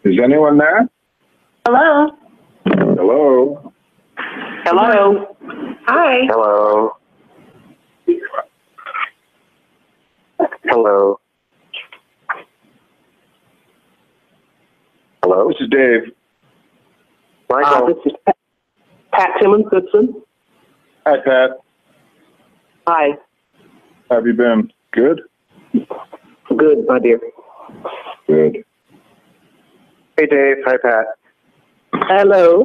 Is anyone there? Hello. Hello. Hello. Hi. Hello. Hello. Hello. This is Dave. Michael. This is Pat Timmons-Goodson. Hi, Pat. Hi. How have you been? Good? Good, my dear. Good. Hey, Dave. Hi, Pat. Hello.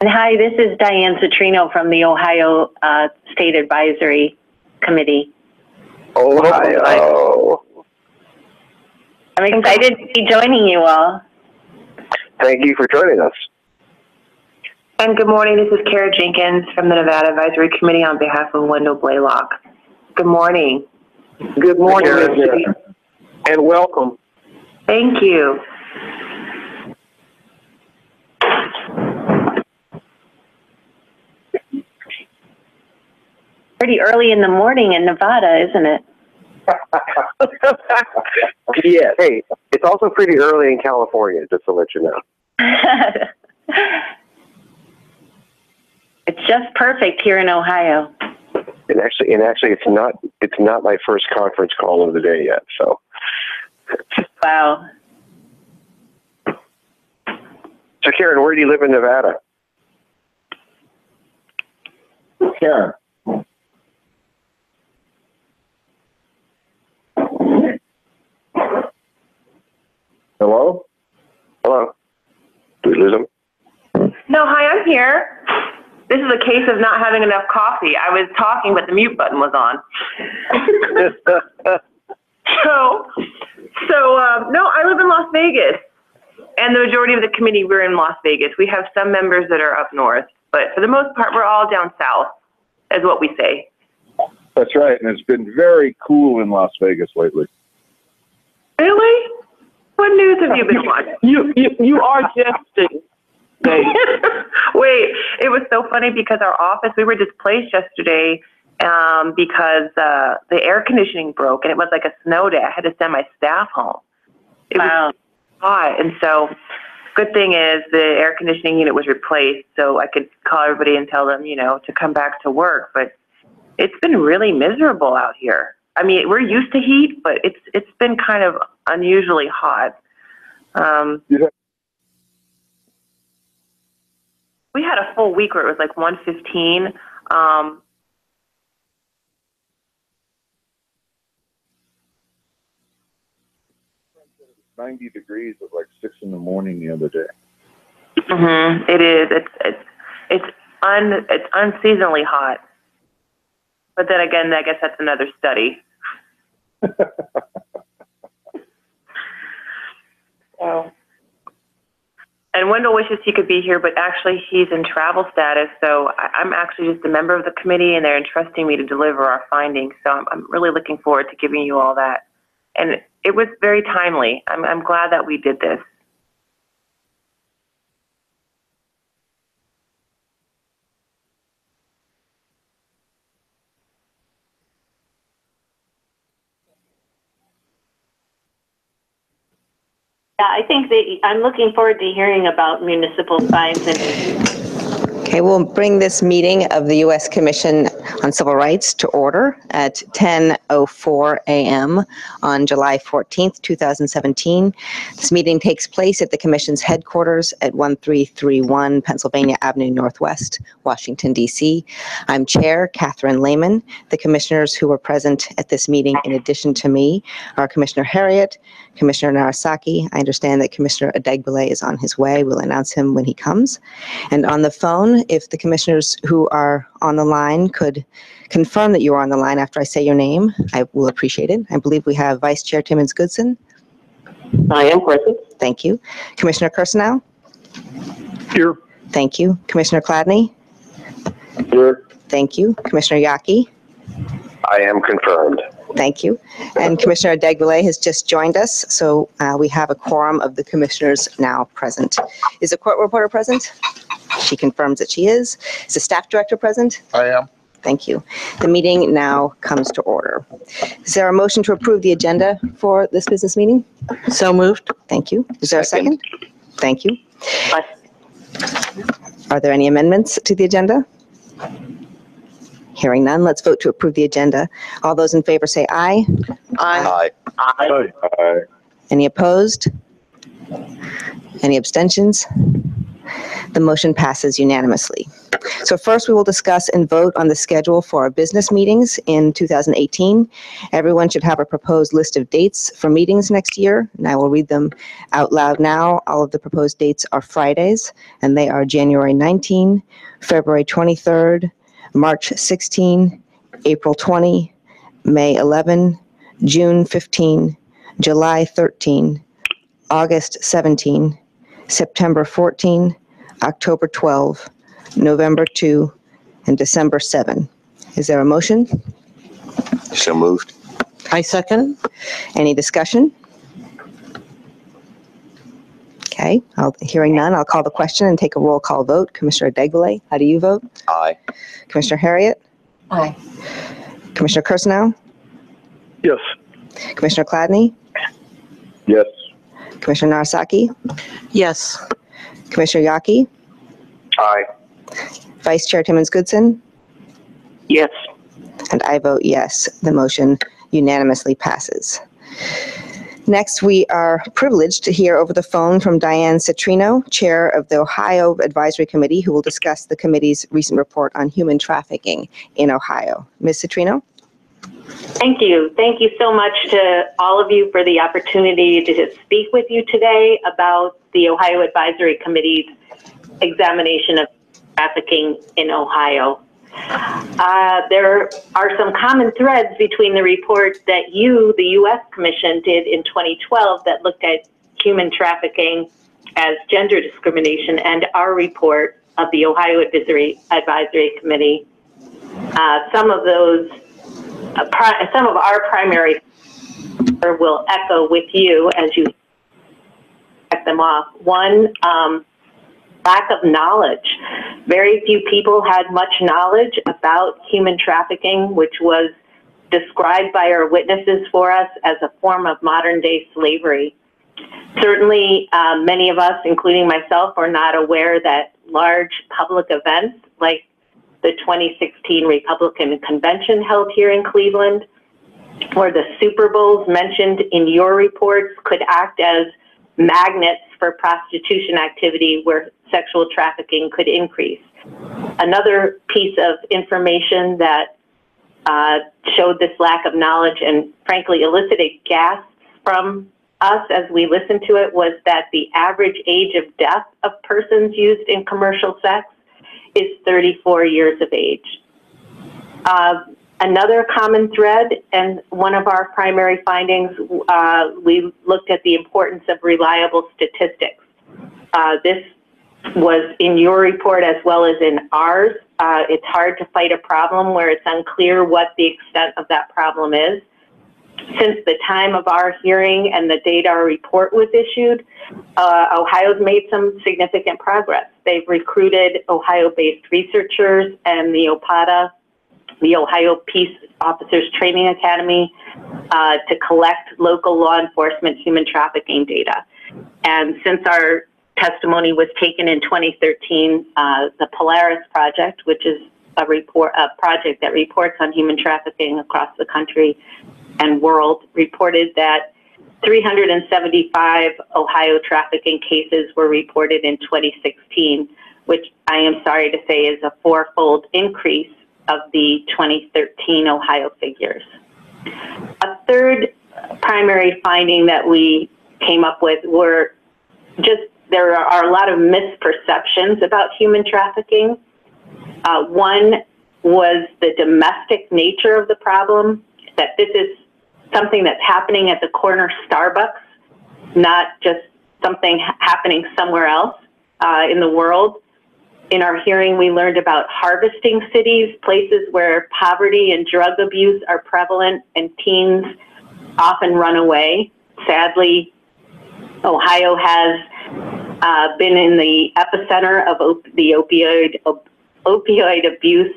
And hi, this is Diane Citrino from the Ohio State Advisory Committee. Ohio. I'm excited to be joining you all. Thank you for joining us. And good morning, this is Kara Jenkins from the Nevada Advisory Committee on behalf of Wendell Blaylock. Good morning. Good morning, Kara. Ms. Jenkins. And welcome. Thank you. Pretty early in the morning in Nevada, isn't it? Yes. Hey, it's also pretty early in California, just to let you know. It's just perfect here in Ohio. And actually, it's not my first conference call of the day yet. So. Wow. So, Karen, where do you live in Nevada? Karen. Hello? Hello? Did we lose him? No, hi, I'm here. This is a case of not having enough coffee. I was talking, but the mute button was on. No, I live in Las Vegas. And the majority of the committee, we're in Las Vegas. We have some members that are up north, but for the most part, we're all down south, is what we say. That's right, and it's been very cool in Las Vegas lately. Really? What news have you been watching? You are jesting, Dave. Wait, it was so funny because our office, we were displaced yesterday because the air conditioning broke, and it was like a snow day. I had to send my staff home. It was hot, and so good thing is the air conditioning unit was replaced, so I could call everybody and tell them, to come back to work. But it's been really miserable out here. I mean, we're used to heat, but it's been kind of unusually hot. We had a full week where it was like 115. 90 degrees at like 6 in the morning the other day. It is. It's unseasonably hot. But then again, I guess that's another study. And Wendell wishes he could be here, but actually he's in travel status. So I'm actually just a member of the committee, and they're entrusting me to deliver our findings. So I'm really looking forward to giving you all that. And it was very timely. I'm glad that we did this. Yeah, I think I'm looking forward to hearing about municipal signs and. Okay, we'll bring this meeting of the U.S. Commission on Civil Rights to order at 10:04 a.m. on July 14th, 2017. This meeting takes place at the Commission's headquarters at 1331 Pennsylvania Avenue Northwest, Washington, D.C. I'm Chair Catherine Lehman. The commissioners who were present at this meeting, in addition to me, are Commissioner Harriet, Commissioner Narasaki. I understand that Commissioner Adegbile is on his way. We'll announce him when he comes. And on the phone, if the commissioners who are on the line could confirm that you are on the line after I say your name, I will appreciate it. I believe we have Vice Chair Timmons-Goodson. I am present. Thank you. Commissioner Kirsenow? Here. Thank you. Commissioner Chladny? Here. Thank you. Commissioner Yaki? I am confirmed. Thank you. And Commissioner Adegbile has just joined us, so we have a quorum of the commissioners now present. Is the court reporter present? She confirms that she is. Is the staff director present? I am. Thank you. The meeting now comes to order. Is there a motion to approve the agenda for this business meeting? So moved. Thank you. Is there a second? Thank you. Aye. Are there any amendments to the agenda? Hearing none, let's vote to approve the agenda. All those in favor say aye. Aye. Aye. Any opposed? Any abstentions? The motion passes unanimously. So first, we will discuss and vote on the schedule for our business meetings in 2018. Everyone should have a proposed list of dates for meetings next year, and I will read them out loud now. All of the proposed dates are Fridays, and they are January 19, February 23rd, March 16, April 20, May 11, June 15, July 13, August 17, September 14, October 12, November 2, and December 7. Is there a motion? So moved. I second. Any discussion? Okay, hearing none, I'll call the question and take a roll call vote. Commissioner Degwele, how do you vote? Aye. Commissioner Harriet? Aye. Commissioner Kursanow? Yes. Commissioner Chladny? Yes. Commissioner Narasaki? Yes. Commissioner Yaki? Aye. Vice Chair Timmons Goodson? Yes. And I vote yes. The motion unanimously passes. Next, we are privileged to hear over the phone from Diane Citrino, Chair of the Ohio Advisory Committee, who will discuss the committee's recent report on human trafficking in Ohio. Ms. Citrino? Thank you. Thank you so much to all of you for the opportunity to speak with you today about the Ohio Advisory Committee's examination of trafficking in Ohio. There are some common threads between the report that the U.S. Commission, did in 2012 that looked at human trafficking as gender discrimination, and our report of the Ohio Advisory Committee. Some of our primary will echo with you as you check them off. One, lack of knowledge. Very few people had much knowledge about human trafficking, which was described by our witnesses for us as a form of modern-day slavery. Certainly, many of us, including myself, are not aware that large public events like the 2016 Republican Convention held here in Cleveland, or the Super Bowls mentioned in your reports, could act as magnets for prostitution activity where sexual trafficking could increase. Another piece of information that showed this lack of knowledge and frankly elicited gasps from us as we listened to it was that the average age of death of persons used in commercial sex is 34 years of age. Another common thread, and one of our primary findings, we looked at the importance of reliable statistics. This was in your report as well as in ours. It's hard to fight a problem where it's unclear what the extent of that problem is. Since the time of our hearing and the date our report was issued, Ohio's made some significant progress. They've recruited Ohio-based researchers and the OPATA, the Ohio Peace Officers Training Academy, to collect local law enforcement human trafficking data. And since our testimony was taken in 2013, the Polaris Project, which is a project that reports on human trafficking across the country and world, reported that 375 Ohio trafficking cases were reported in 2016, which I am sorry to say is a fourfold increase of the 2013 Ohio figures. A third primary finding that we came up with were just there are a lot of misperceptions about human trafficking. One was the domestic nature of the problem, that this is something that's happening at the corner Starbucks, not just something happening somewhere else in the world. In our hearing, we learned about harvesting cities, places where poverty and drug abuse are prevalent and teens often run away. Sadly, Ohio has been in the epicenter of the opioid abuse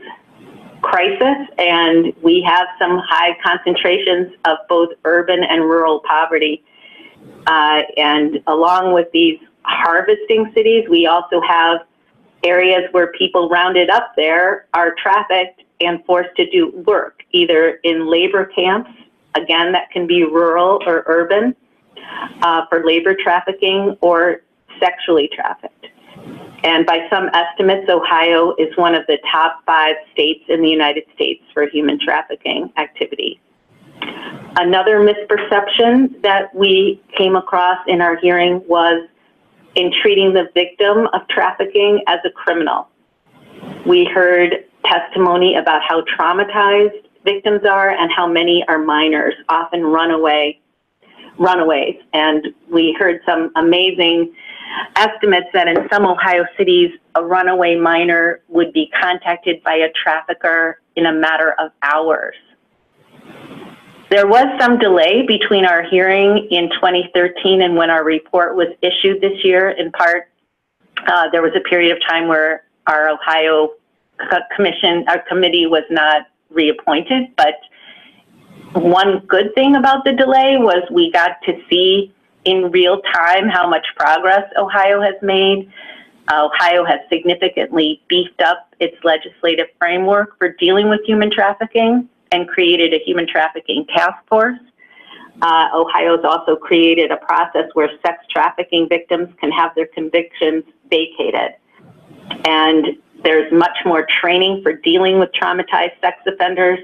crisis, and we have some high concentrations of both urban and rural poverty. And along with these harvesting cities, we also have areas where people rounded up there are trafficked and forced to do work, either in labor camps, again, that can be rural or urban, for labor trafficking, or sexually trafficked. And by some estimates, Ohio is one of the top 5 states in the United States for human trafficking activity. Another misperception that we came across in our hearing was in treating the victim of trafficking as a criminal. We heard testimony about how traumatized victims are and how many are minors, often runaways. And we heard some amazing estimates that in some Ohio cities, a runaway minor would be contacted by a trafficker in a matter of hours. There was some delay between our hearing in 2013 and when our report was issued this year. In part, there was a period of time where our Ohio committee was not reappointed, but one good thing about the delay was we got to see in real time how much progress Ohio has made. Ohio has significantly beefed up its legislative framework for dealing with human trafficking and created a human trafficking task force. Ohio's also created a process where sex trafficking victims can have their convictions vacated. And there's much more training for dealing with traumatized sex offenders,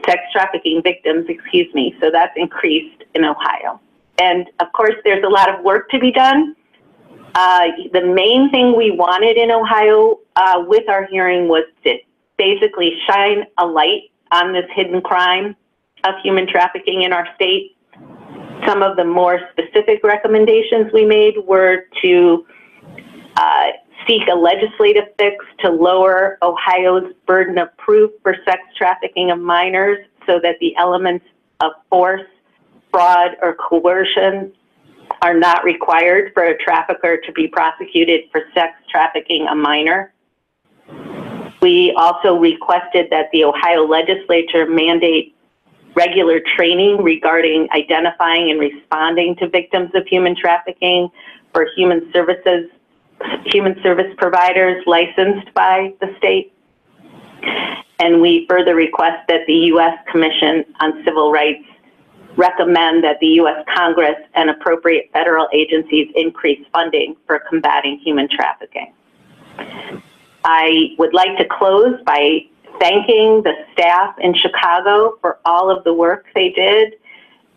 sex trafficking victims, excuse me. So that's increased in Ohio. And of course, there's a lot of work to be done. The main thing we wanted in Ohio with our hearing was to basically shine a light on this hidden crime of human trafficking in our state. Some of the more specific recommendations we made were to seek a legislative fix to lower Ohio's burden of proof for sex trafficking of minors so that the elements of force, fraud, or coercion are not required for a trafficker to be prosecuted for sex trafficking a minor. We also requested that the Ohio legislature mandate regular training regarding identifying and responding to victims of human trafficking for human service providers licensed by the state. And we further request that the U.S. Commission on Civil Rights recommend that the U.S. Congress and appropriate federal agencies increase funding for combating human trafficking. I would like to close by thanking the staff in Chicago for all of the work they did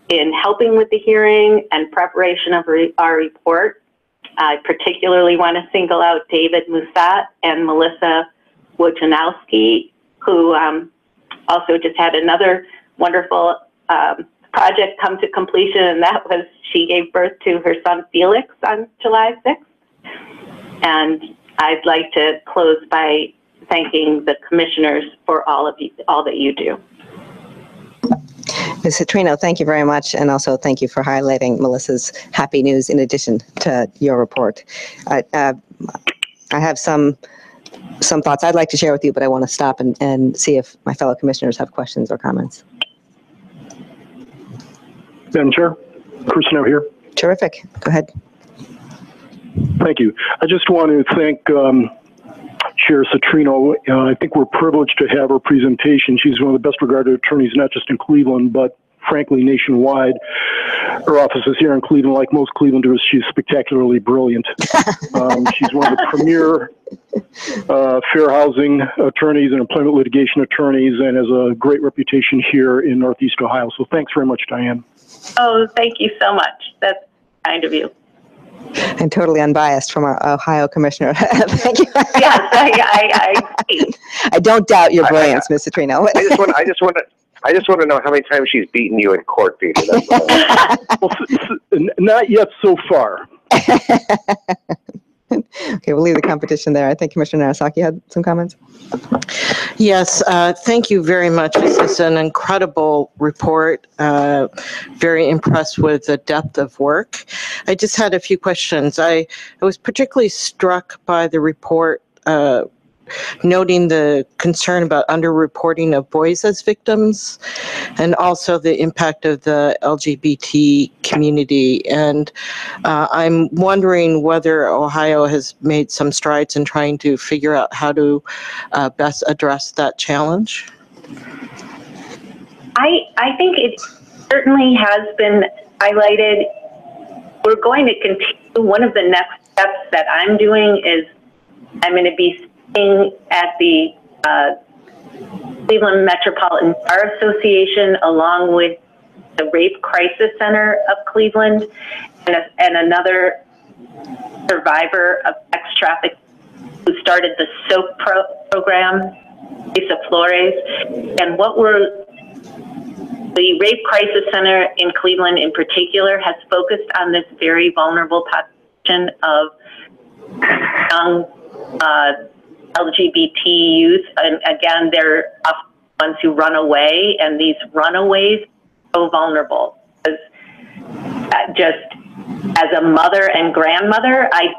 in helping with the hearing and preparation of our report. I particularly want to single out David Musat and Melissa Wojciechowski, who also just had another wonderful project come to completion, and that was she gave birth to her son Felix on July 6th. And I'd like to close by thanking the commissioners for all that you do. Ms. Citrino, thank you very much, and also thank you for highlighting Melissa's happy news in addition to your report. I have some thoughts I'd like to share with you, but I want to stop and see if my fellow commissioners have questions or comments. Madam Chair, Christian here. Terrific. Go ahead. Thank you. I just want to thank Chair Citrino. I think we're privileged to have her presentation. She's one of the best regarded attorneys, not just in Cleveland, but frankly nationwide. Her office is here in Cleveland. Like most Clevelanders, she's spectacularly brilliant. She's one of the premier fair housing attorneys and employment litigation attorneys, and has a great reputation here in Northeast Ohio. So thanks very much, Diane. Oh, thank you so much. That's kind of you. And totally unbiased from our Ohio commissioner. Thank you. Yes, I don't doubt your brilliance, Ms. Citrino. I just want to know how many times she's beaten you in court, Peter. Well, not yet so far. Okay, we'll leave the competition there. I think Commissioner Narasaki had some comments. Yes, thank you very much. This is an incredible report. Very impressed with the depth of work. I just had a few questions. I was particularly struck by the report noting the concern about underreporting of boys as victims, and also the impact of the LGBT community. And I'm wondering whether Ohio has made some strides in trying to figure out how to best address that challenge. I think it certainly has been highlighted. We're going to continue. One of the next steps that I'm doing is I'm going to be speaking at the Cleveland Metropolitan Bar Association along with the Rape Crisis Center of Cleveland and another survivor of sex trafficking who started the SOAP program, Lisa Flores. And the Rape Crisis Center in Cleveland in particular has focused on this very vulnerable population of young LGBT youth. And again, they're often the ones who run away, and these runaways are so vulnerable. Because just as a mother and grandmother, I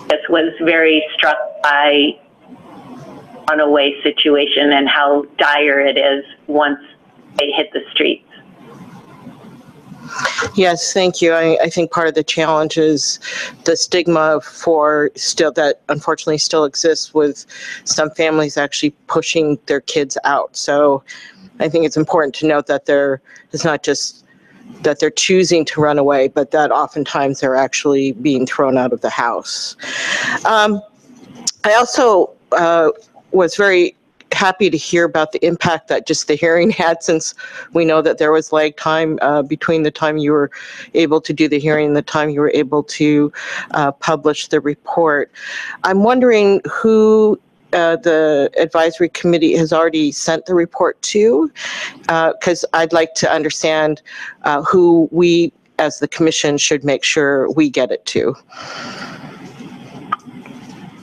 just was very struck by runaway situation and how dire it is once they hit the streets. Yes, thank you. I think part of the challenge is the stigma that unfortunately still exists with some families actually pushing their kids out. So I think it's important to note that it's not just that they're choosing to run away, but that oftentimes they're actually being thrown out of the house. I also was very happy to hear about the impact that just the hearing had, since we know that there was lag time between the time you were able to do the hearing and the time you were able to publish the report. I'm wondering who the advisory committee has already sent the report to, because I'd like to understand who we as the commission should make sure we get it to.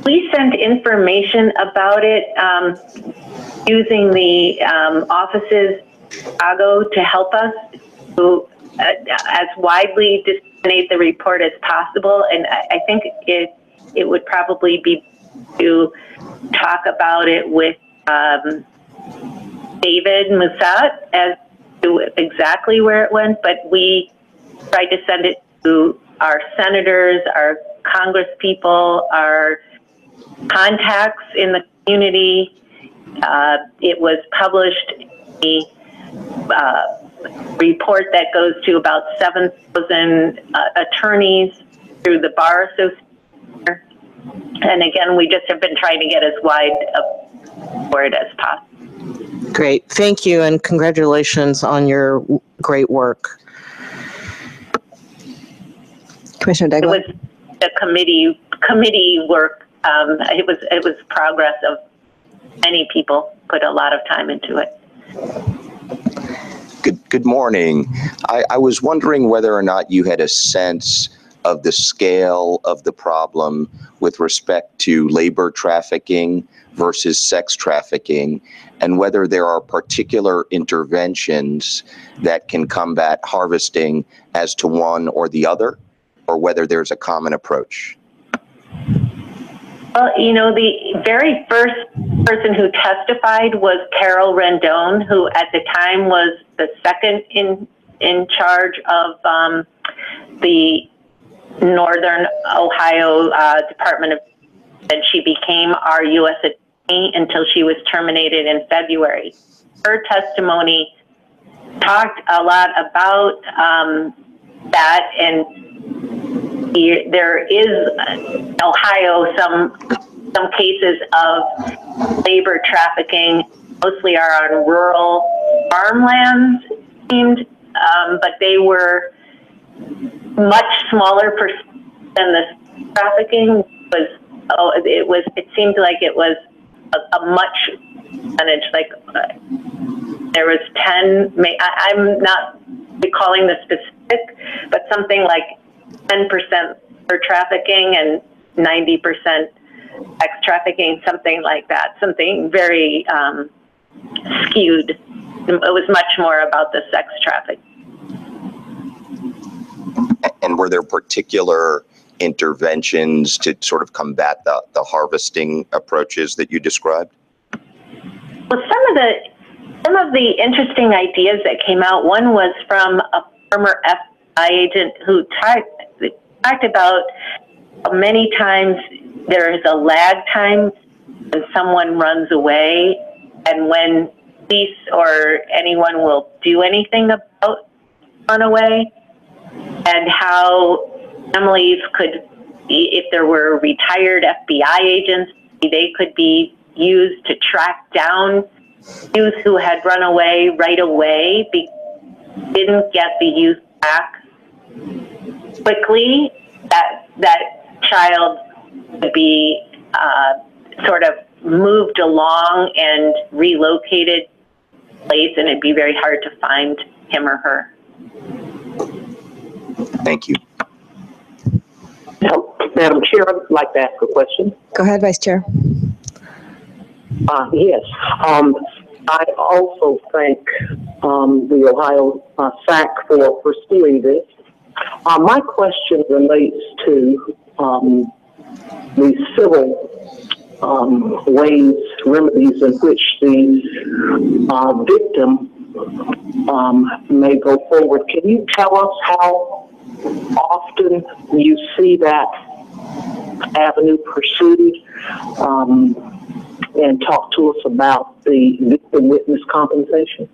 We sent information about it using the offices in Chicago to help us to as widely disseminate the report as possible. And I think it would probably be to talk about it with David Musat as to exactly where it went, but we tried to send it to our senators, our Congress people, our contacts in the community. It was published in a report that goes to about 7,000 attorneys through the Bar Association. And again, we just have been trying to get as wide for it as possible. Great, thank you, and congratulations on your great work. Commissioner Degler? It was the committee work. It was progress of many people put a lot of time into it. Good morning. I was wondering whether or not you had a sense of the scale of the problem with respect to labor trafficking versus sex trafficking, and whether there are particular interventions that can combat harvesting as to one or the other, or whether there's a common approach. Well, you know, the very first person who testified was Carol Rendon, who at the time was the second in charge of the Northern Ohio Department of, and she became our U.S. attorney until she was terminated in February. Her testimony talked a lot about that, and there is in Ohio some cases of labor trafficking, mostly are on rural farmlands, but they were much smaller than the trafficking was. It seemed like it was a much percentage. Like there was 10. I'm not recalling the specific, but something like 10% for trafficking and 90% sex trafficking, something like that. Something very skewed. It was much more about the sex trafficking. And were there particular interventions to sort of combat the harvesting approaches that you described? Well, some of the interesting ideas that came out, one was from a former FBI agent who talked about many times there is a lag time when someone runs away and when police or anyone will do anything about runaway, and how families could, if there were retired FBI agents, they could be used to track down youth who had run away right away, didn't get the youth back quickly, that child would be sort of moved along and relocated place, and it'd be very hard to find him or her. Thank you. Madam Chair, I'd like to ask a question. Go ahead, Vice Chair. Yes. I also thank the Ohio SAC for pursuing this. My question relates to the civil ways, remedies in which the victim may go forward. Can you tell us how often you see that avenue pursued, and talk to us about the victim witness compensation?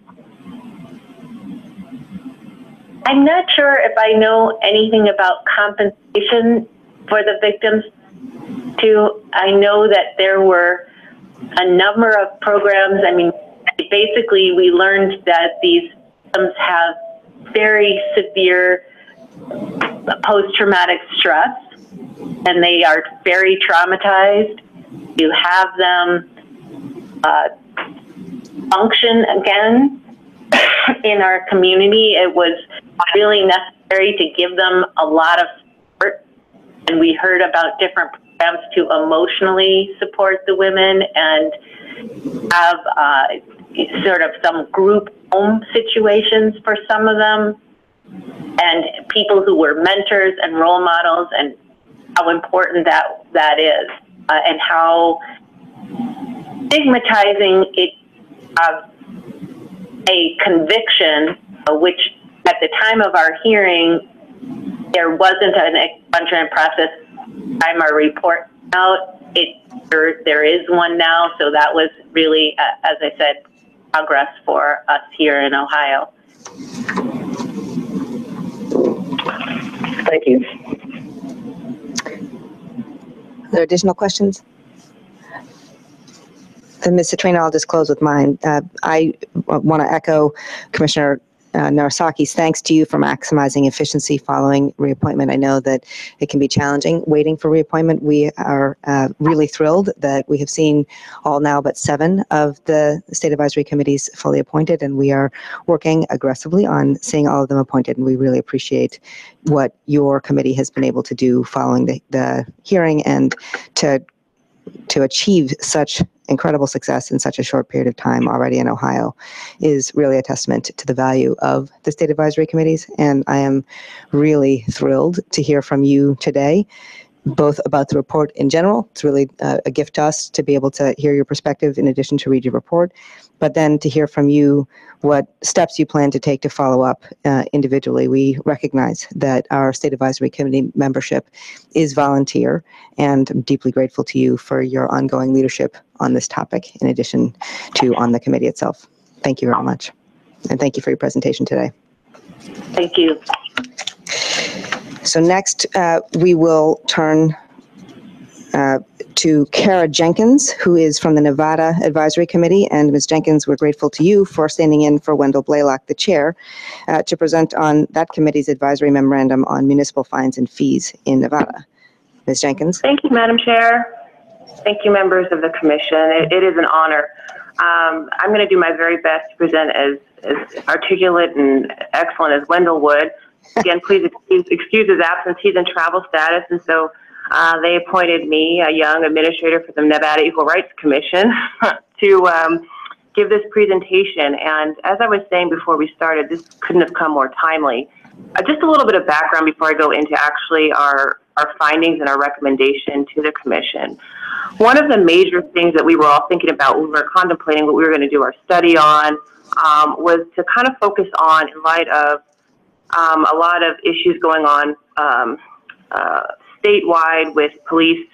I'm not sure if I know anything about compensation for the victims. I know that there were a number of programs. I mean, basically we learned that these victims have very severe post-traumatic stress, and they are very traumatized. You have them function again in our community. It was really necessary to give them a lot of support, and we heard about different programs to emotionally support the women and have sort of some group home situations for some of them, and people who were mentors and role models, and how important that is, and how stigmatizing it a conviction, which at the time of our hearing there wasn't an expungement process. Time our report out, there is one now, so that was really, as I said, progress for us here in Ohio. Thank you. Are there additional questions? Then Ms. Citrino, I'll just close with mine. I want to echo Commissioner Narasaki's thanks to you for maximizing efficiency following reappointment. I know that it can be challenging waiting for reappointment. We are really thrilled that we have seen all now but 7 of the state advisory committees fully appointed, and we are working aggressively on seeing all of them appointed, and we really appreciate what your committee has been able to do following the hearing, and to achieve such incredible success in such a short period of time already in Ohio is really a testament to the value of the state advisory committees. And I am really thrilled to hear from you today, both about the report in general. It's really a gift to us to be able to hear your perspective in addition to read your report, but then to hear from you what steps you plan to take to follow up individually. We recognize that our state advisory committee membership is volunteer, and I'm deeply grateful to you for your ongoing leadership on this topic, in addition to on the committee itself. Thank you very much. And thank you for your presentation today. Thank you. So next, we will turn to Kara Jenkins, who is from the Nevada Advisory Committee. And Ms. Jenkins, we're grateful to you for standing in for Wendell Blaylock, the chair, to present on that committee's advisory memorandum on municipal fines and fees in Nevada. Ms. Jenkins. Thank you, Madam Chair. Thank you, members of the commission. It is an honor. I'm going to do my very best to present as articulate and excellent as Wendell would. Again, please excuse his absence. He's in travel status, and so they appointed me, a young administrator for the Nevada Equal Rights Commission, to give this presentation. And as I was saying before we started, this couldn't have come more timely. Just a little bit of background before I go into actually our our findings and our recommendation to the commission. One of the major things that we were all thinking about when we were contemplating what we were going to do our study on was to kind of focus on, in light of a lot of issues going on statewide with police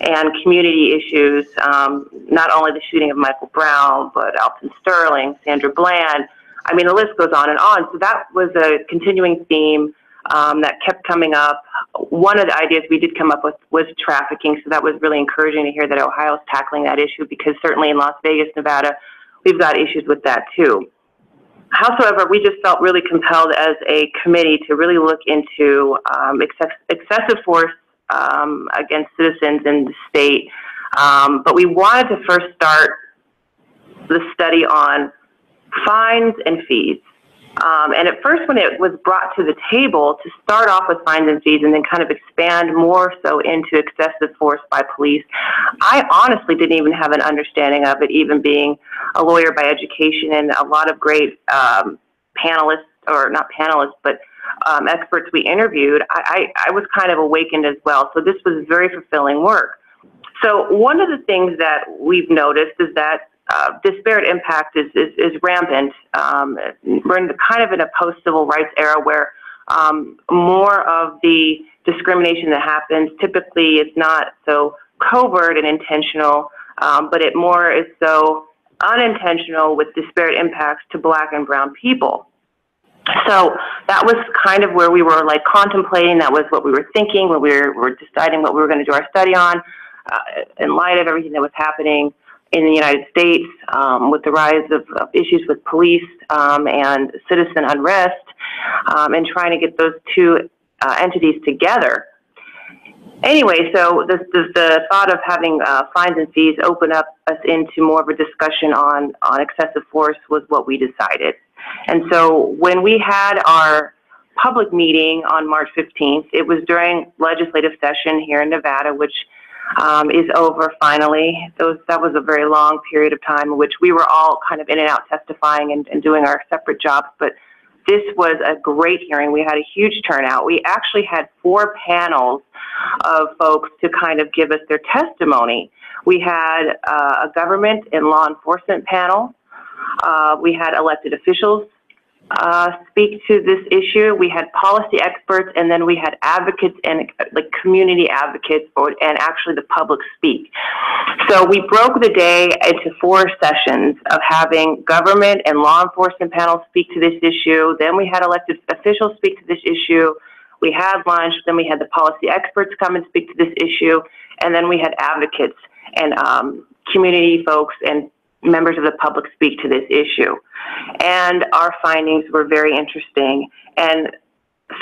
and community issues, not only the shooting of Michael Brown, but Alton Sterling, Sandra Bland. I mean, the list goes on and on. So that was a continuing theme that kept coming up. One of the ideas we did come up with was trafficking. So that was really encouraging to hear that Ohio's tackling that issue, because certainly in Las Vegas, Nevada, we've got issues with that too. However, we just felt really compelled as a committee to really look into excessive force against citizens in the state. But we wanted to first start the study on fines and fees. And at first, when it was brought to the table, to start off with fines and fees and then kind of expand more so into excessive force by police, I honestly didn't even have an understanding of it, even being a lawyer by education, and a lot of great panelists, or not panelists, but experts we interviewed. I was kind of awakened as well. So this was very fulfilling work. So one of the things that we've noticed is that disparate impact is rampant. We're kind of in a post-civil rights era where more of the discrimination that happens typically is not so covert and intentional, but it more is so unintentional, with disparate impacts to Black and brown people. So that was kind of where we were like contemplating. That was what we were thinking when we were deciding what we were going to do our study on, in light of everything that was happening in the United States, with the rise of issues with police and citizen unrest, and trying to get those two entities together. Anyway, so the thought of having fines and fees open up us into more of a discussion on excessive force was what we decided. And so when we had our public meeting on March 15th, it was during legislative session here in Nevada, which is over finally. That was a very long period of time in which we were all kind of in and out testifying and doing our separate jobs. But this was a great hearing. We had a huge turnout. We actually had 4 panels of folks to kind of give us their testimony. We had a government and law enforcement panel. We had elected officials speak to this issue. We had policy experts, and then we had advocates and like community advocates, and actually the public speak. So we broke the day into 4 sessions of having government and law enforcement panels speak to this issue. Then we had elected officials speak to this issue. We had lunch. Then we had the policy experts come and speak to this issue. And then we had advocates and community folks and members of the public speak to this issue. And our findings were very interesting and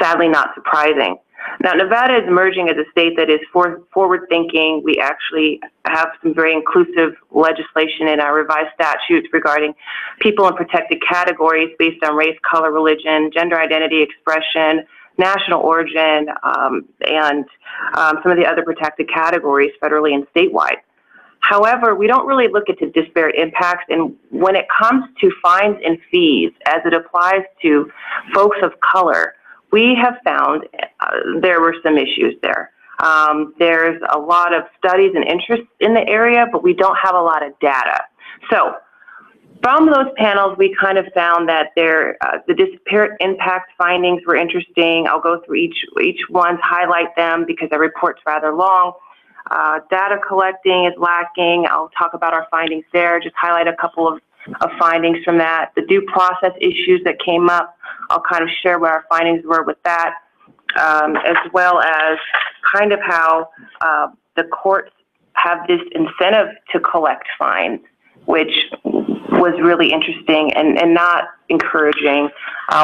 sadly not surprising. Now, Nevada is emerging as a state that is forward-thinking. We actually have some very inclusive legislation in our revised statutes regarding people in protected categories based on race, color, religion, gender identity, expression, national origin, and some of the other protected categories federally and statewide. However, we don't really look at the disparate impacts, and when it comes to fines and fees, as it applies to folks of color, we have found there were some issues there. There's a lot of studies and interest in the area, but we don't have a lot of data. So from those panels, we kind of found that the disparate impact findings were interesting. I'll go through each one, highlight them because the report's rather long. Data collecting is lacking. I'll talk about our findings there, just highlight a couple of findings from that. The due process issues that came up, I'll kind of share what our findings were with that, as well as kind of how the courts have this incentive to collect fines, which was really interesting and not encouraging.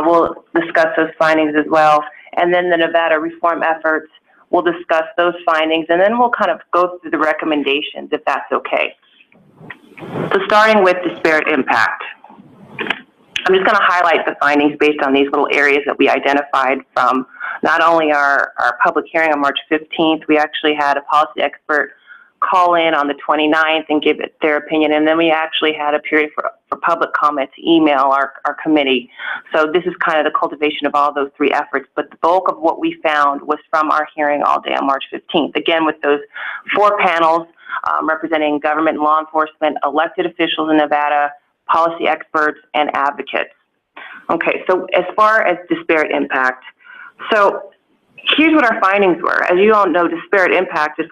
We'll discuss those findings as well. And then the Nevada reform efforts, we'll discuss those findings, and then we'll kind of go through the recommendations, if that's okay. So starting with disparate impact. I'm just going to highlight the findings based on these little areas that we identified from not only our public hearing on March 15th, we actually had a policy expert call in on the 29th and give it their opinion. And then we actually had a period for public comment to email our committee. So this is kind of the cultivation of all those three efforts. But the bulk of what we found was from our hearing all day on March 15th. Again, with those 4 panels representing government and law enforcement, elected officials in Nevada, policy experts, and advocates. Okay, so as far as disparate impact, so here's what our findings were. As you all know, disparate impact is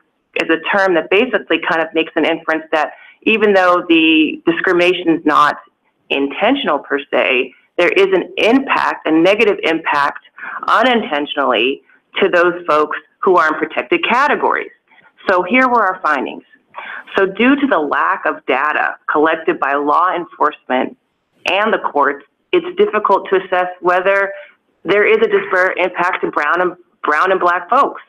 a term that basically kind of makes an inference that even though the discrimination is not intentional per se, there is an impact, a negative impact, unintentionally to those folks who are in protected categories. So here were our findings. So due to the lack of data collected by law enforcement and the courts, it's difficult to assess whether there is a disparate impact to brown and black folks,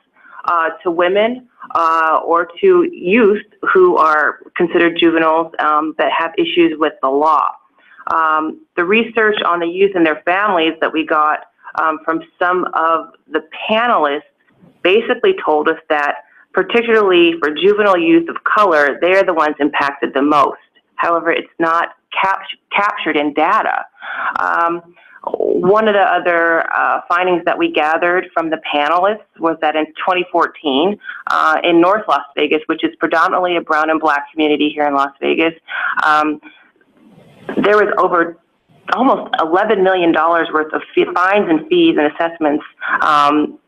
to women, or to youth who are considered juveniles that have issues with the law. The research on the youth and their families that we got from some of the panelists basically told us that particularly for juvenile youth of color, they're the ones impacted the most. However, it's not captured in data. One of the other findings that we gathered from the panelists was that in 2014, in North Las Vegas, which is predominantly a brown and black community here in Las Vegas, there was over almost $11 million worth of fines and fees and assessments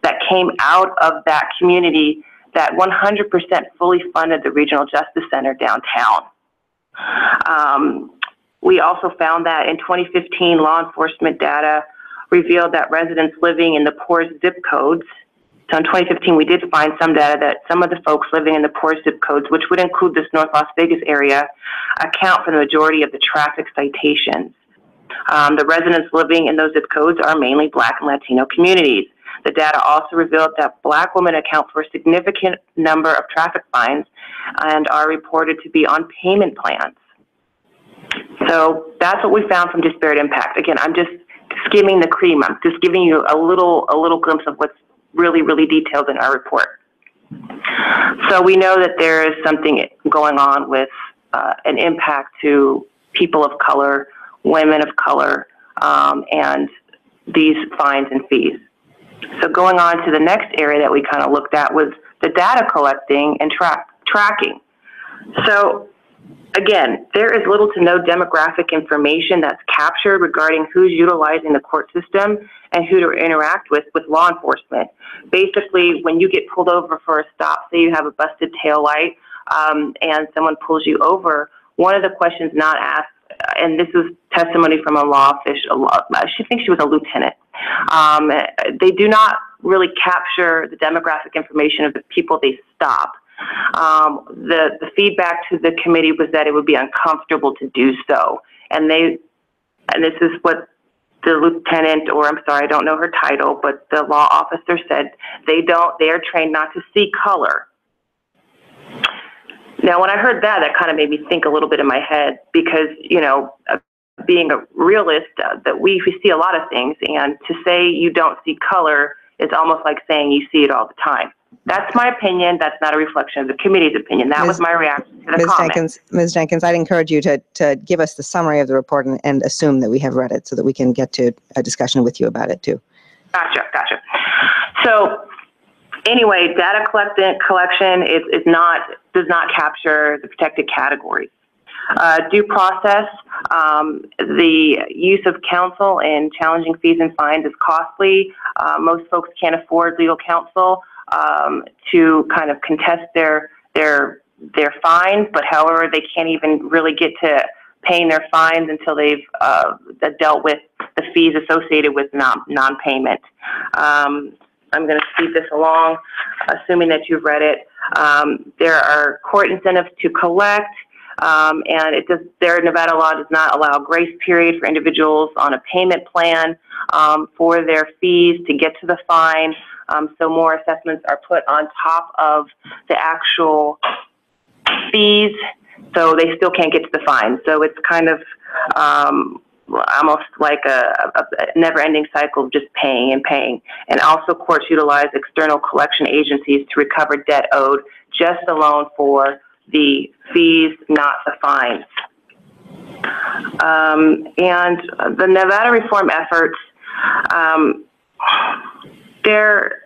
that came out of that community that 100% fully funded the Regional Justice Center downtown. We also found that in 2015, law enforcement data revealed that residents living in the poorest zip codes, so in 2015 we did find some data that some of the folks living in the poorest zip codes, which would include this North Las Vegas area, account for the majority of the traffic citations. The residents living in those zip codes are mainly Black and Latino communities. The data also revealed that Black women account for a significant number of traffic fines and are reported to be on payment plans. So that's what we found from disparate impact. Again, I'm just skimming the cream. I'm just giving you a little glimpse of what's really, really detailed in our report. So we know that there is something going on with an impact to people of color, women of color, and these fines and fees. So going on to the next area that we kind of looked at was the data collecting and tracking. So again, there is little to no demographic information that's captured regarding who's utilizing the court system and who to interact with law enforcement. Basically, when you get pulled over for a stop, say you have a busted tail light, and someone pulls you over, one of the questions not asked, and this is testimony from a law official, she thinks she was a lieutenant. They do not really capture the demographic information of the people they stop. The feedback to the committee was that it would be uncomfortable to do so. And this is what the lieutenant, or I'm sorry, I don't know her title, but the law officer said they are trained not to see color. Now, when I heard that, that kind of made me think a little bit in my head because, you know, being a realist, that we see a lot of things, and to say you don't see color is almost like saying you see it all the time. That's my opinion. That's not a reflection of the committee's opinion. That was my reaction to the comment. Ms. Jenkins, I'd encourage you to give us the summary of the report and assume that we have read it so that we can get to a discussion with you about it too. Gotcha. So anyway, data collection does not capture the protected categories. Due process, the use of counsel in challenging fees and fines is costly. Most folks can't afford legal counsel to kind of contest their fines, but however, they can't even really get to paying their fines until they've dealt with the fees associated with non-payment. I'm going to speed this along, assuming that you've read it. There are court incentives to collect, and Nevada law does not allow a grace period for individuals on a payment plan for their fees to get to the fine. So more assessments are put on top of the actual fees, so they still can't get to the fine. So it's kind of almost like a never-ending cycle of just paying and paying. And also courts utilize external collection agencies to recover debt owed just alone for the fees, not the fines. And the Nevada reform efforts, there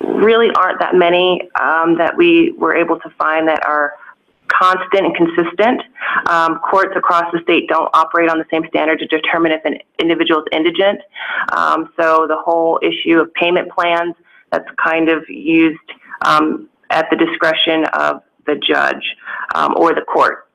really aren't that many that we were able to find that are constant and consistent. Courts across the state don't operate on the same standard to determine if an individual is indigent. So the whole issue of payment plans, that's kind of used at the discretion of the judge or the court.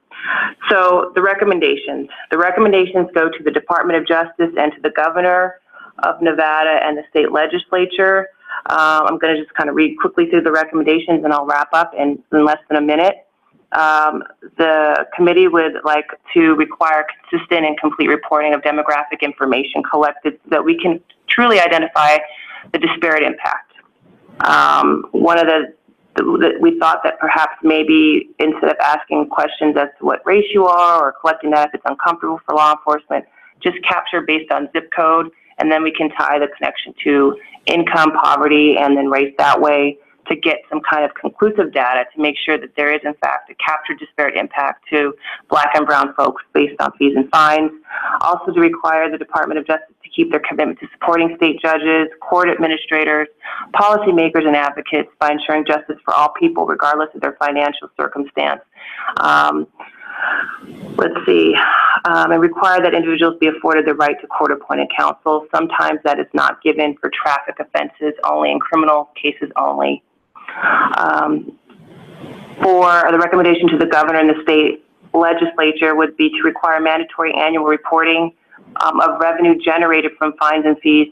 So the recommendations go to the Department of Justice and to the governor of Nevada and the state legislature. I'm going to just kind of read quickly through the recommendations and I'll wrap up in less than a minute. The committee would like to require consistent and complete reporting of demographic information collected so that we can truly identify the disparate impact. One of we thought that perhaps maybe instead of asking questions as to what race you are or collecting that if it's uncomfortable for law enforcement, just capture based on zip code, and then we can tie the connection to income, poverty, and then race that way to get some kind of conclusive data to make sure that there is, in fact, a captured disparate impact to Black and brown folks based on fees and fines. Also to require the Department of Justice to keep their commitment to supporting state judges, court administrators, policymakers, and advocates by ensuring justice for all people, regardless of their financial circumstance. And require that individuals be afforded the right to court-appointed counsel. Sometimes that is not given for traffic offenses only, in criminal cases only. For the recommendation to the governor and the state legislature would be to require mandatory annual reporting of revenue generated from fines and fees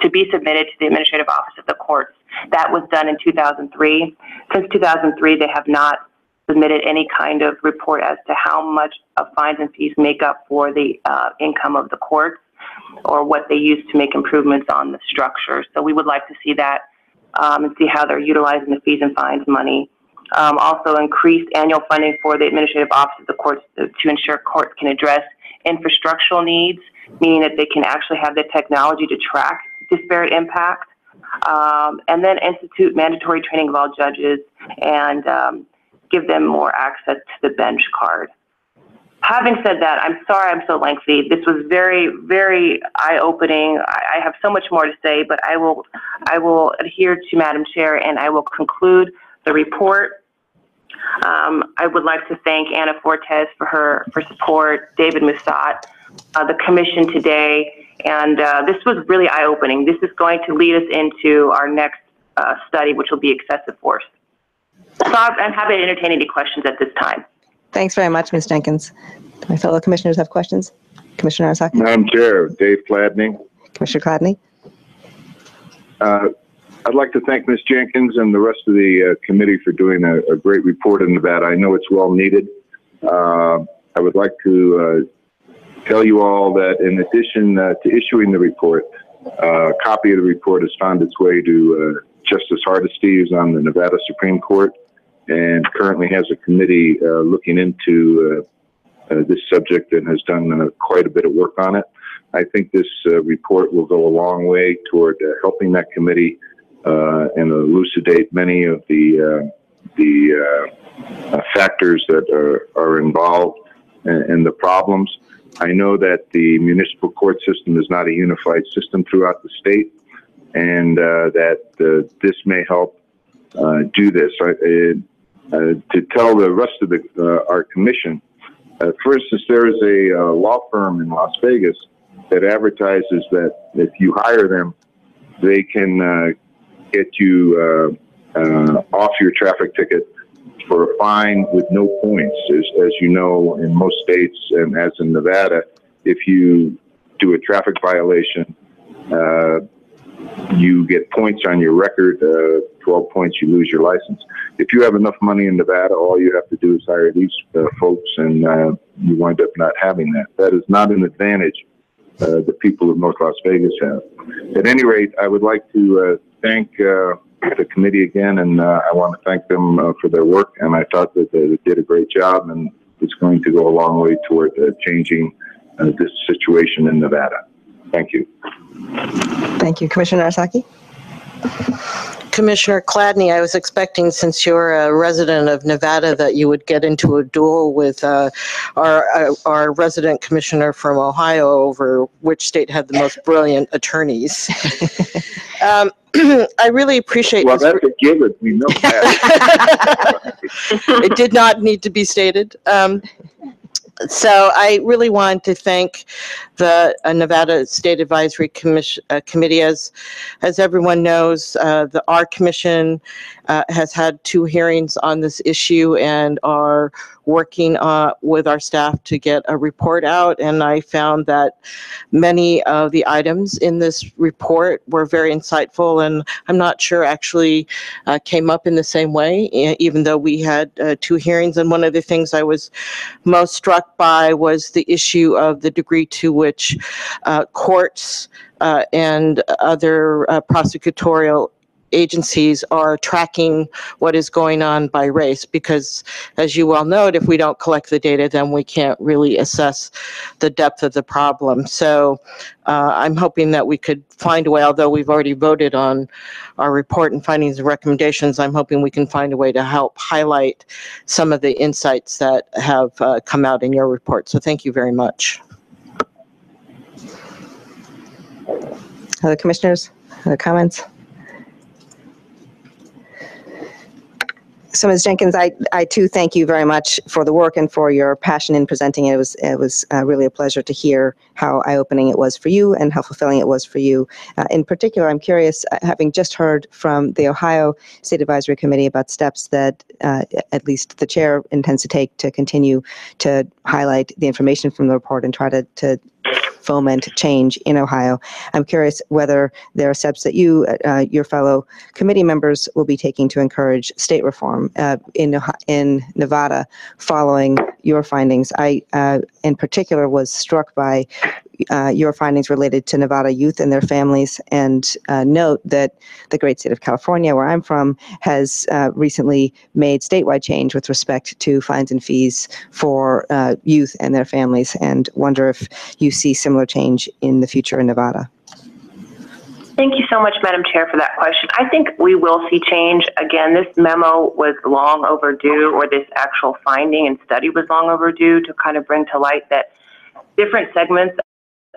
to be submitted to the administrative office of the courts. That was done in 2003. Since 2003, they have not submitted any kind of report as to how much of fines and fees make up for the income of the courts or what they use to make improvements on the structure. So we would like to see that and see how they're utilizing the fees and fines money. Also increased annual funding for the administrative office of the courts to ensure courts can address infrastructural needs, meaning that they can actually have the technology to track disparate impact. And then institute mandatory training of all judges and give them more access to the bench card. Having said that, I'm sorry I'm so lengthy. This was very, very eye-opening. I have so much more to say, but I will adhere to Madam Chair and I will conclude the report. I would like to thank Anna Fortes for her support, David Musat, the commission today, and this was really eye-opening. This is going to lead us into our next study, which will be excessive force. So I'm happy to entertain any questions at this time. Thanks very much, Ms. Jenkins. Do my fellow commissioners have questions? Commissioner Arasaki? Madam Chair, Dave Gladney. Commissioner Gladney? I'd like to thank Ms. Jenkins and the rest of the committee for doing a great report in Nevada. I know it's well needed. I would like to tell you all that in addition to issuing the report, a copy of the report has found its way to Justice Hardesty, who's on the Nevada Supreme Court, and currently has a committee looking into this subject and has done quite a bit of work on it. I think this report will go a long way toward helping that committee and elucidate many of the factors that are involved in the problems. I know that the municipal court system is not a unified system throughout the state, and that this may help do this. To tell the rest of our commission, for instance, there is a law firm in Las Vegas that advertises that if you hire them, they can get you off your traffic ticket for a fine with no points. As you know, in most states, and as in Nevada, if you do a traffic violation, you get points on your record, 12 points, you lose your license. If you have enough money in Nevada, all you have to do is hire these folks, and you wind up not having that. That is not an advantage the people of North Las Vegas have. At any rate, I would like to thank the committee again, and I want to thank them for their work, and I thought that they did a great job, and it's going to go a long way toward changing this situation in Nevada. Thank you. Thank you. Commissioner Arasaki? Commissioner Chladni, I was expecting, since you're a resident of Nevada, that you would get into a duel with our resident commissioner from Ohio over which state had the most brilliant attorneys. I really appreciate Well, this. that's a given. We know that. It did not need to be stated. So I really want to thank the Nevada State Advisory Committee. As everyone knows, our commission has had 2 hearings on this issue and are working with our staff to get a report out. And I found that many of the items in this report were very insightful, and I'm not sure actually came up in the same way, even though we had 2 hearings. And one of the things I was most struck by was the issue of the degree to which courts and other prosecutorial agencies are tracking what is going on by race, because as you well note, if we don't collect the data, then we can't really assess the depth of the problem. So I'm hoping that we could find a way, although we've already voted on our report and findings and recommendations, I'm hoping we can find a way to help highlight some of the insights that have come out in your report. So thank you very much. Other commissioners, other comments? So, Ms. Jenkins, I too thank you very much for the work and for your passion in presenting it. It was really a pleasure to hear how eye-opening it was for you and how fulfilling it was for you. In particular, I'm curious, having just heard from the Ohio State Advisory Committee about steps that at least the chair intends to take to continue to highlight the information from the report and try to foment change in Ohio. I'm curious whether there are steps that you, your fellow committee members, will be taking to encourage state reform in Nevada following your findings. I, in particular, was struck by your findings related to Nevada youth and their families, and note that the great state of California, where I'm from, has recently made statewide change with respect to fines and fees for youth and their families, and wonder if you see similar change in the future in Nevada. Thank you so much, Madam Chair, for that question. I think we will see change. Again, this memo was long overdue, or this actual finding and study was long overdue, to kind of bring to light that different segments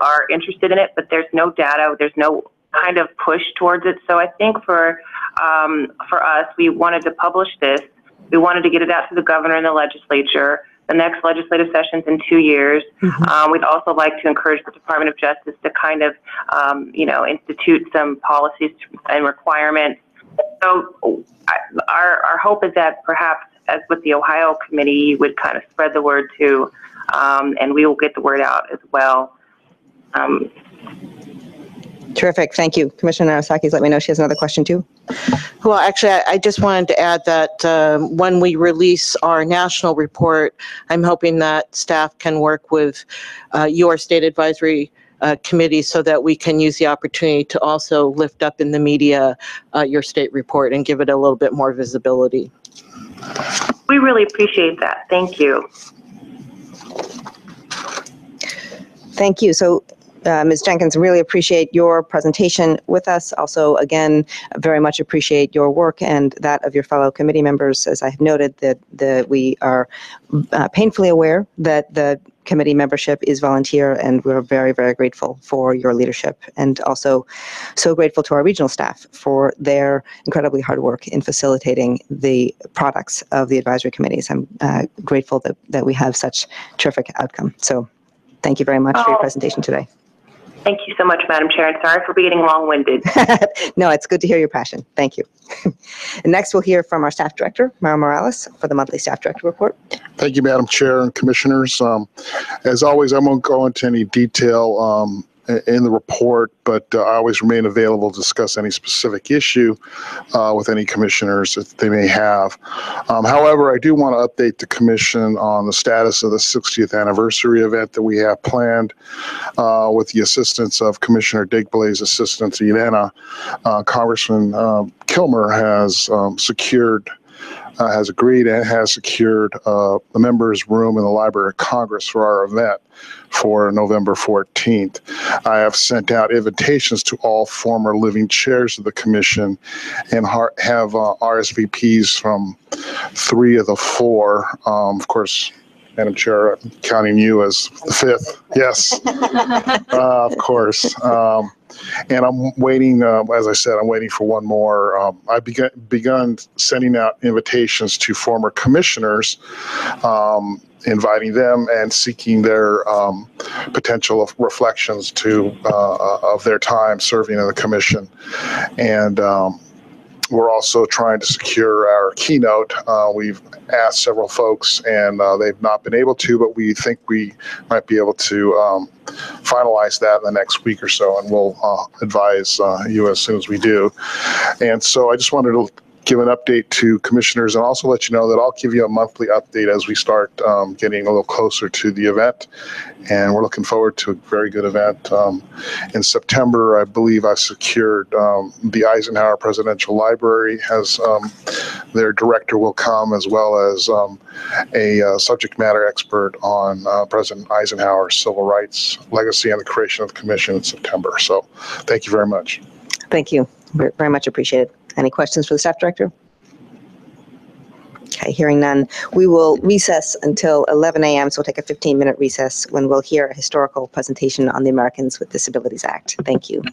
are interested in it, but there's no data, there's no kind of push towards it. So I think for us, we wanted to publish this. We wanted to get it out to the governor and the legislature. The next legislative session's in 2 years. Mm-hmm. We'd also like to encourage the Department of Justice to kind of, institute some policies and requirements. So our hope is that perhaps, as with the Ohio committee, would kind of spread the word too, and we will get the word out as well. Terrific. Thank you. Commissioner Narasaki's let me know she has another question too. Well, actually, I just wanted to add that when we release our national report, I'm hoping that staff can work with your state advisory committee so that we can use the opportunity to also lift up in the media your state report and give it a little bit more visibility. We really appreciate that. Thank you. Thank you. So, Ms. Jenkins, really appreciate your presentation with us. Also, again, very much appreciate your work and that of your fellow committee members. As I have noted, that we are painfully aware that the committee membership is volunteer, and we're very, very grateful for your leadership, and also so grateful to our regional staff for their incredibly hard work in facilitating the products of the advisory committees. I'm grateful that we have such terrific outcome. So thank you very much for your presentation today. Thank you so much, Madam Chair, and sorry for being long-winded. No, it's good to hear your passion. Thank you. And next, we'll hear from our staff director, Mara Morales, for the monthly staff director report. Thank you, Madam Chair and Commissioners. As always, I won't go into any detail in the report, but I always remain available to discuss any specific issue with any commissioners that they may have. However, I do want to update the commission on the status of the 60th anniversary event that we have planned with the assistance of Commissioner Digblay's assistant, Elena. Congressman Kilmer has secured has agreed and has secured a members' room in the Library of Congress for our event for November 14th. I have sent out invitations to all former living chairs of the commission and have RSVPs from 3 of the 4. Of course, Madam Chair, I'm counting you as the 5th. Yes, of course. And I'm waiting, as I said, I'm waiting for one more. I've begun sending out invitations to former commissioners, inviting them and seeking their potential of reflections of their time serving in the commission. And we're also trying to secure our keynote. We've asked several folks and they've not been able to, but we think we might be able to finalize that in the next week or so, and we'll advise you as soon as we do. And so I just wanted to give an update to commissioners and also let you know that I'll give you a monthly update as we start getting a little closer to the event. And we're looking forward to a very good event. In September, I believe I secured the Eisenhower Presidential Library has their director will come, as well as a subject matter expert on President Eisenhower's civil rights legacy and the creation of the commission in September. So thank you very much. Thank you. Very much appreciated. Any questions for the staff director? Okay, hearing none. We will recess until 11 a.m., so we'll take a 15-minute recess when we'll hear a historical presentation on the Americans with Disabilities Act. Thank you.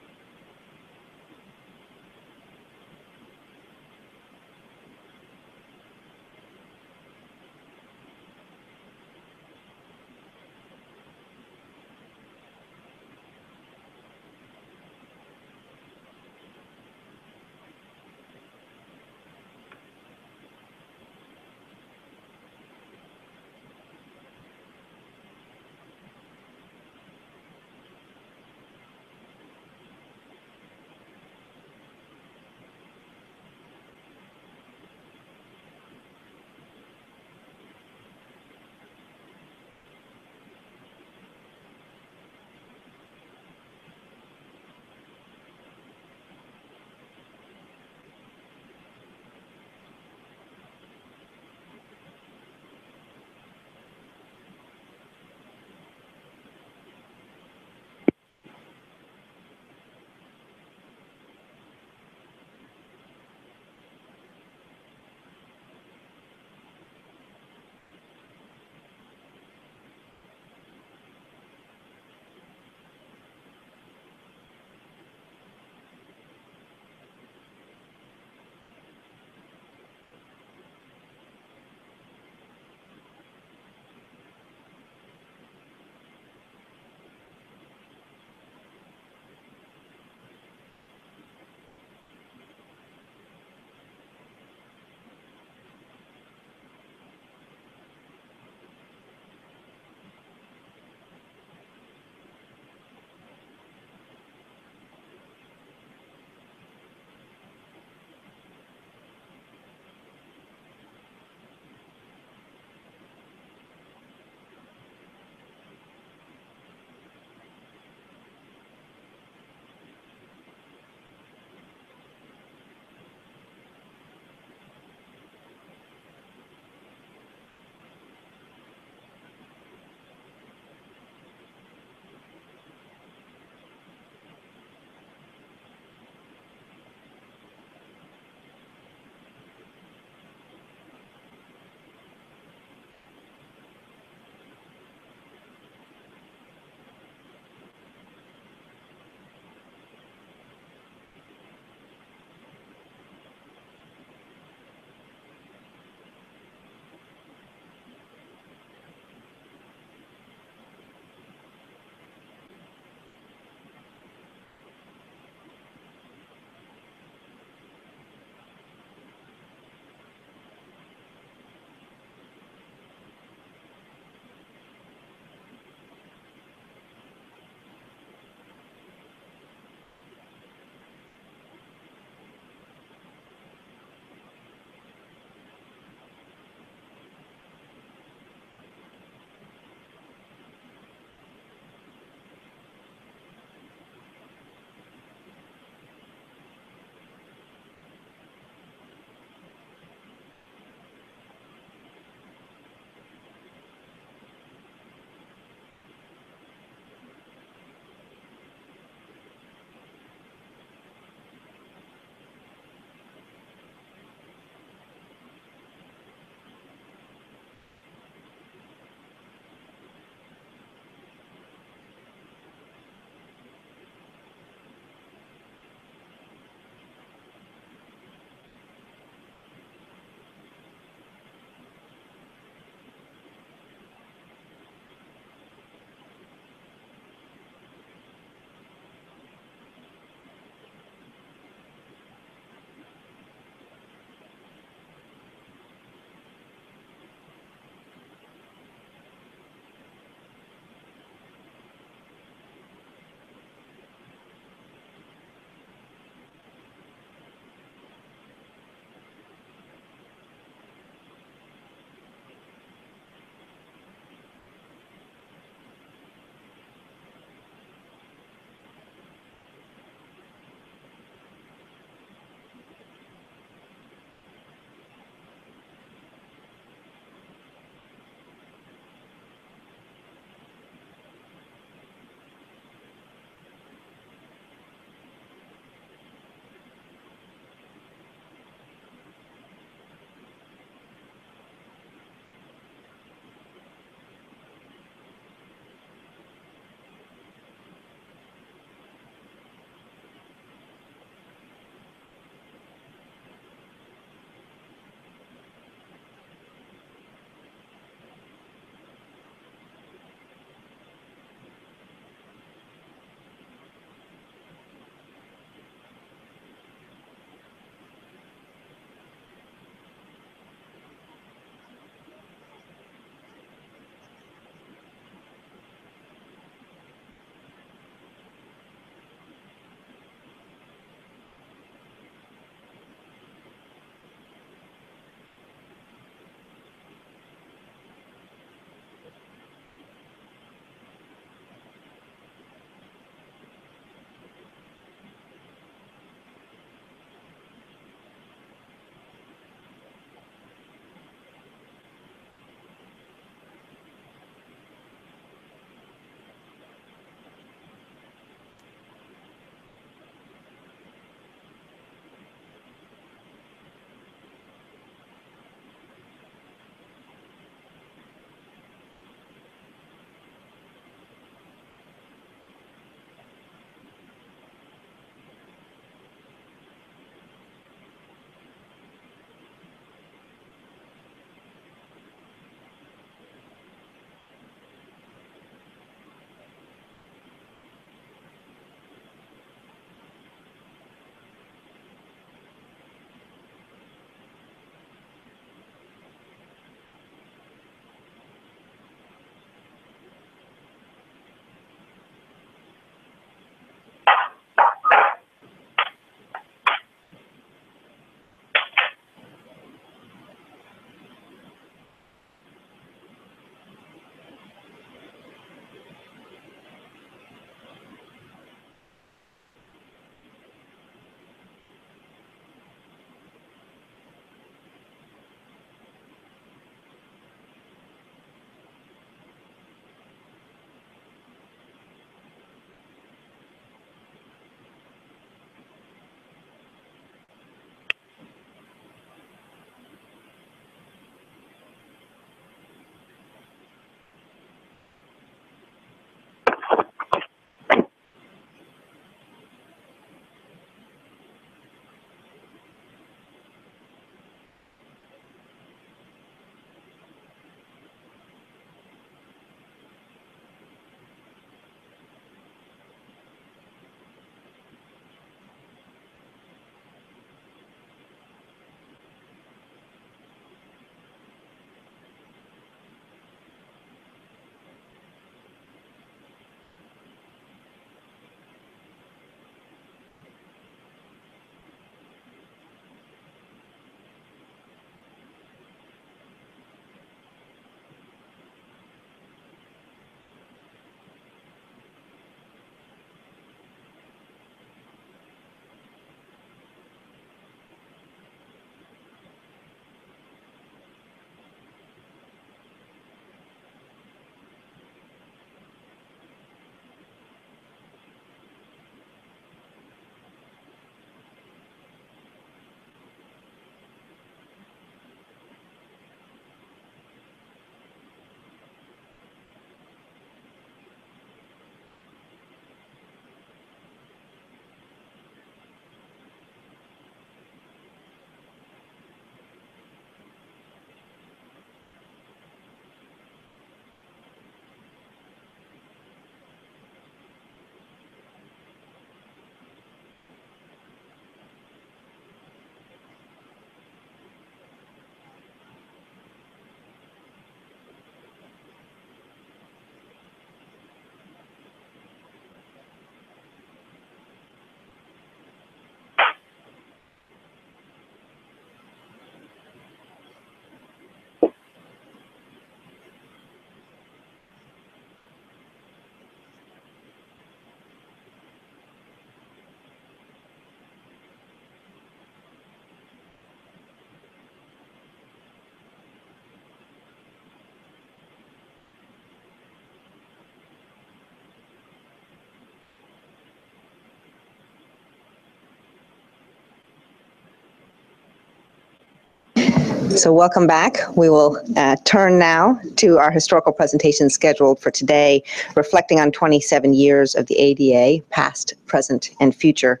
So welcome back. We will turn now to our historical presentation scheduled for today, reflecting on 27 years of the ADA, past, present, and future.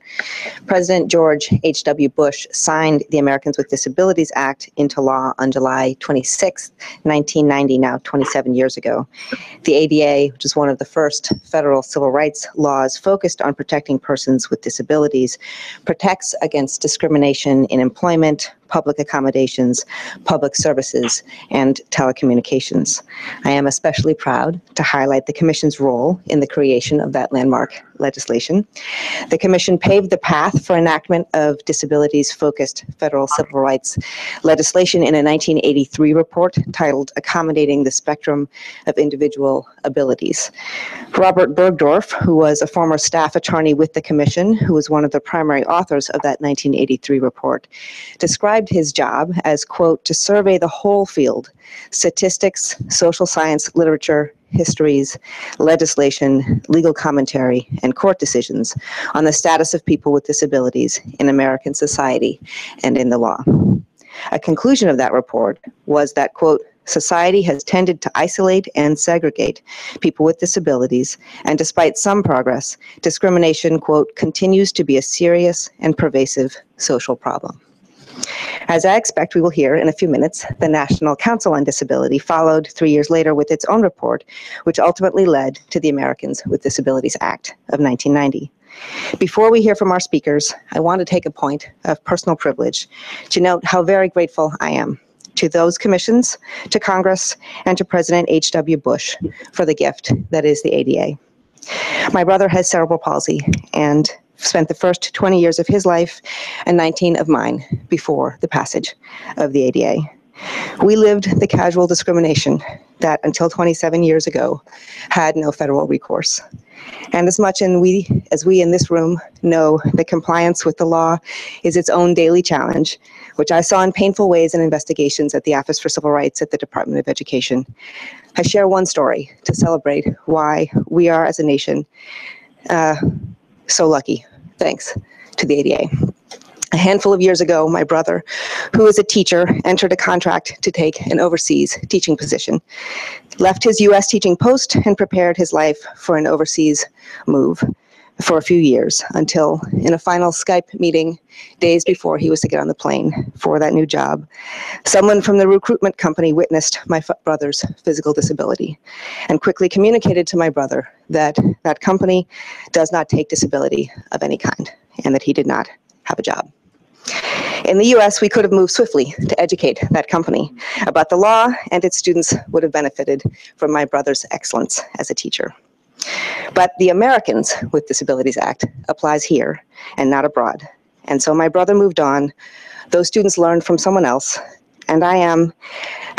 President George H.W. Bush signed the Americans with Disabilities Act into law on July 26, 1990, now 27 years ago. The ADA, which is one of the first federal civil rights laws focused on protecting persons with disabilities, protects against discrimination in employment, public accommodations, public services, and telecommunications. I am especially proud to highlight the Commission's role in the creation of that landmark legislation. The Commission paved the path for enactment of disabilities-focused federal civil rights legislation in a 1983 report titled Accommodating the Spectrum of Individual Abilities. Robert Bergdorf, who was a former staff attorney with the Commission, who was one of the primary authors of that 1983 report, described his job as, quote, to survey the whole field, statistics, social science, literature, histories, legislation, legal commentary, and court decisions on the status of people with disabilities in American society and in the law. A conclusion of that report was that, quote, society has tended to isolate and segregate people with disabilities, and despite some progress, discrimination, quote, continues to be a serious and pervasive social problem. As I expect we will hear in a few minutes, the National Council on Disability followed 3 years later with its own report, which ultimately led to the Americans with Disabilities Act of 1990. Before we hear from our speakers, I want to take a point of personal privilege to note how very grateful I am to those commissions, to Congress, and to President H.W. Bush for the gift that is the ADA. My brother has cerebral palsy and spent the first 20 years of his life and 19 of mine before the passage of the ADA. We lived the casual discrimination that until 27 years ago had no federal recourse. And as much as we in this room know that compliance with the law is its own daily challenge, which I saw in painful ways in investigations at the Office for Civil Rights at the Department of Education, I share one story to celebrate why we are as a nation so lucky, thanks to the ADA. A handful of years ago, my brother, who is a teacher, entered a contract to take an overseas teaching position, left his U.S. teaching post, and prepared his life for an overseas move for a few years until, in a final Skype meeting days before he was to get on the plane for that new job, someone from the recruitment company witnessed my brother's physical disability and quickly communicated to my brother that that company does not take disability of any kind and that he did not have a job. In the US, we could have moved swiftly to educate that company about the law, and its students would have benefited from my brother's excellence as a teacher. But the Americans with Disabilities Act applies here and not abroad. And so my brother moved on, those students learned from someone else, and I am,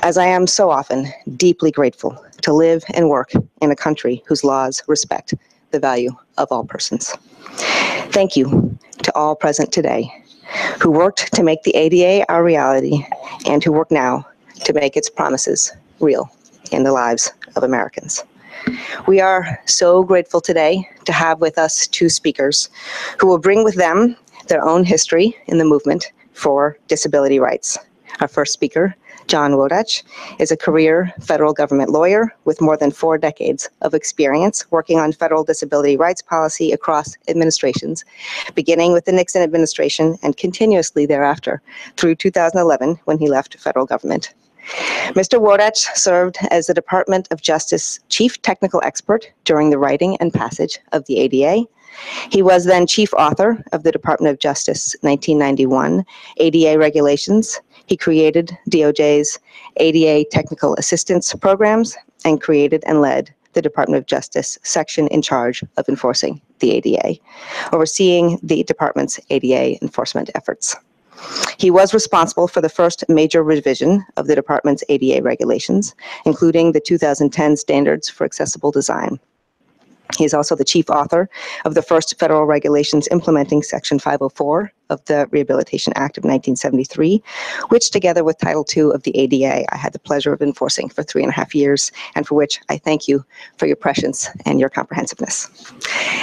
as I am so often, deeply grateful to live and work in a country whose laws respect the value of all persons. Thank you to all present today who worked to make the ADA our reality and who work now to make its promises real in the lives of Americans. We are so grateful today to have with us two speakers who will bring with them their own history in the movement for disability rights. Our first speaker, John Wodach, is a career federal government lawyer with more than 4 decades of experience working on federal disability rights policy across administrations, beginning with the Nixon administration and continuously thereafter through 2011 when he left federal government. Mr. Wodach served as the Department of Justice Chief Technical Expert during the writing and passage of the ADA. He was then chief author of the Department of Justice 1991 ADA regulations. He created DOJ's ADA technical assistance programs and created and led the Department of Justice section in charge of enforcing the ADA, overseeing the department's ADA enforcement efforts. He was responsible for the first major revision of the department's ADA regulations, including the 2010 Standards for Accessible Design. He is also the chief author of the first federal regulations implementing Section 504 of the Rehabilitation Act of 1973, which together with Title II of the ADA, I had the pleasure of enforcing for 3.5 years, and for which I thank you for your prescience and your comprehensiveness.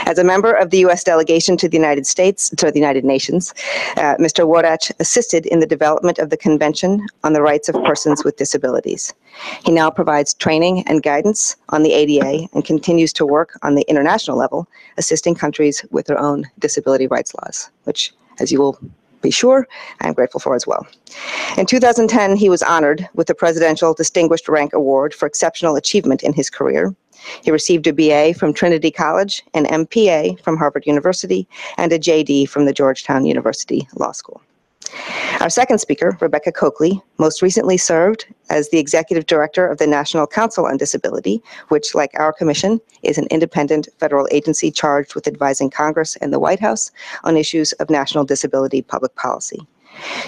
As a member of the U.S. delegation to the United Nations, Mr. Wardach assisted in the development of the Convention on the Rights of Persons with Disabilities. He now provides training and guidance on the ADA and continues to work on the international level, assisting countries with their own disability rights laws, which, as you will be sure, I am grateful for as well. In 2010, he was honored with the Presidential Distinguished Rank Award for Exceptional Achievement in his career. He received a BA from Trinity College, an MPA from Harvard University, and a JD from the Georgetown University Law School. Our second speaker, Rebecca Coakley, most recently served as the Executive Director of the National Council on Disability, which, like our commission, is an independent federal agency charged with advising Congress and the White House on issues of national disability public policy.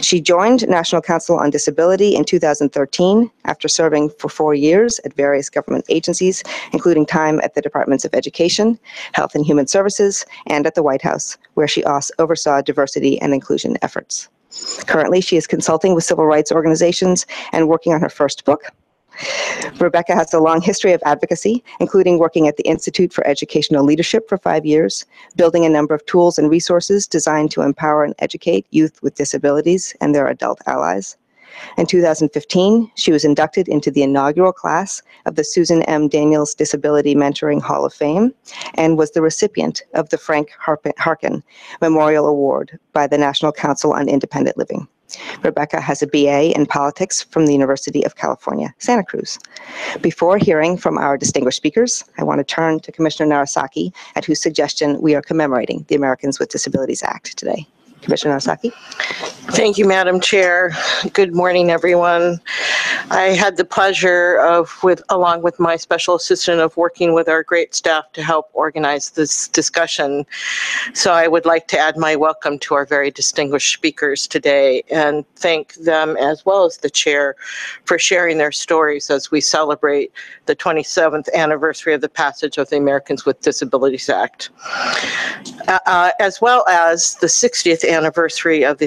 She joined National Council on Disability in 2013 after serving for 4 years at various government agencies, including time at the Departments of Education, Health and Human Services, and at the White House, where she oversaw diversity and inclusion efforts. Currently, she is consulting with civil rights organizations and working on her first book. Rebecca has a long history of advocacy, including working at the Institute for Educational Leadership for 5 years, building a number of tools and resources designed to empower and educate youth with disabilities and their adult allies. In 2015, she was inducted into the inaugural class of the Susan M. Daniels Disability Mentoring Hall of Fame and was the recipient of the Frank Harkin Memorial Award by the National Council on Independent Living. Rebecca has a BA in politics from the University of California, Santa Cruz. Before hearing from our distinguished speakers, I want to turn to Commissioner Narasaki, at whose suggestion we are commemorating the Americans with Disabilities Act today. Commissioner Narasaki. Thank you, Madam Chair. Good morning, everyone. I had the pleasure of, along with my special assistant, of working with our great staff to help organize this discussion. So I would like to add my welcome to our very distinguished speakers today and thank them, as well as the chair, for sharing their stories as we celebrate the 27th anniversary of the passage of the Americans with Disabilities Act, as well as the 60th anniversary of the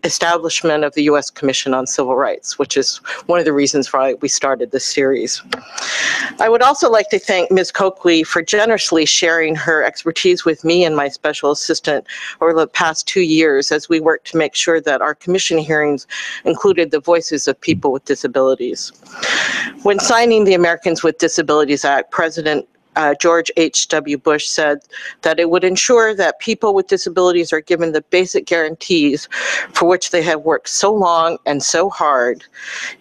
establishment of the U.S. Commission on Civil Rights, which is one of the reasons why we started this series. I would also like to thank Ms. Coakley for generously sharing her expertise with me and my special assistant over the past 2 years as we worked to make sure that our commission hearings included the voices of people with disabilities. When signing the Americans with Disabilities Act, President George H.W. Bush said that it would ensure that people with disabilities are given the basic guarantees for which they have worked so long and so hard: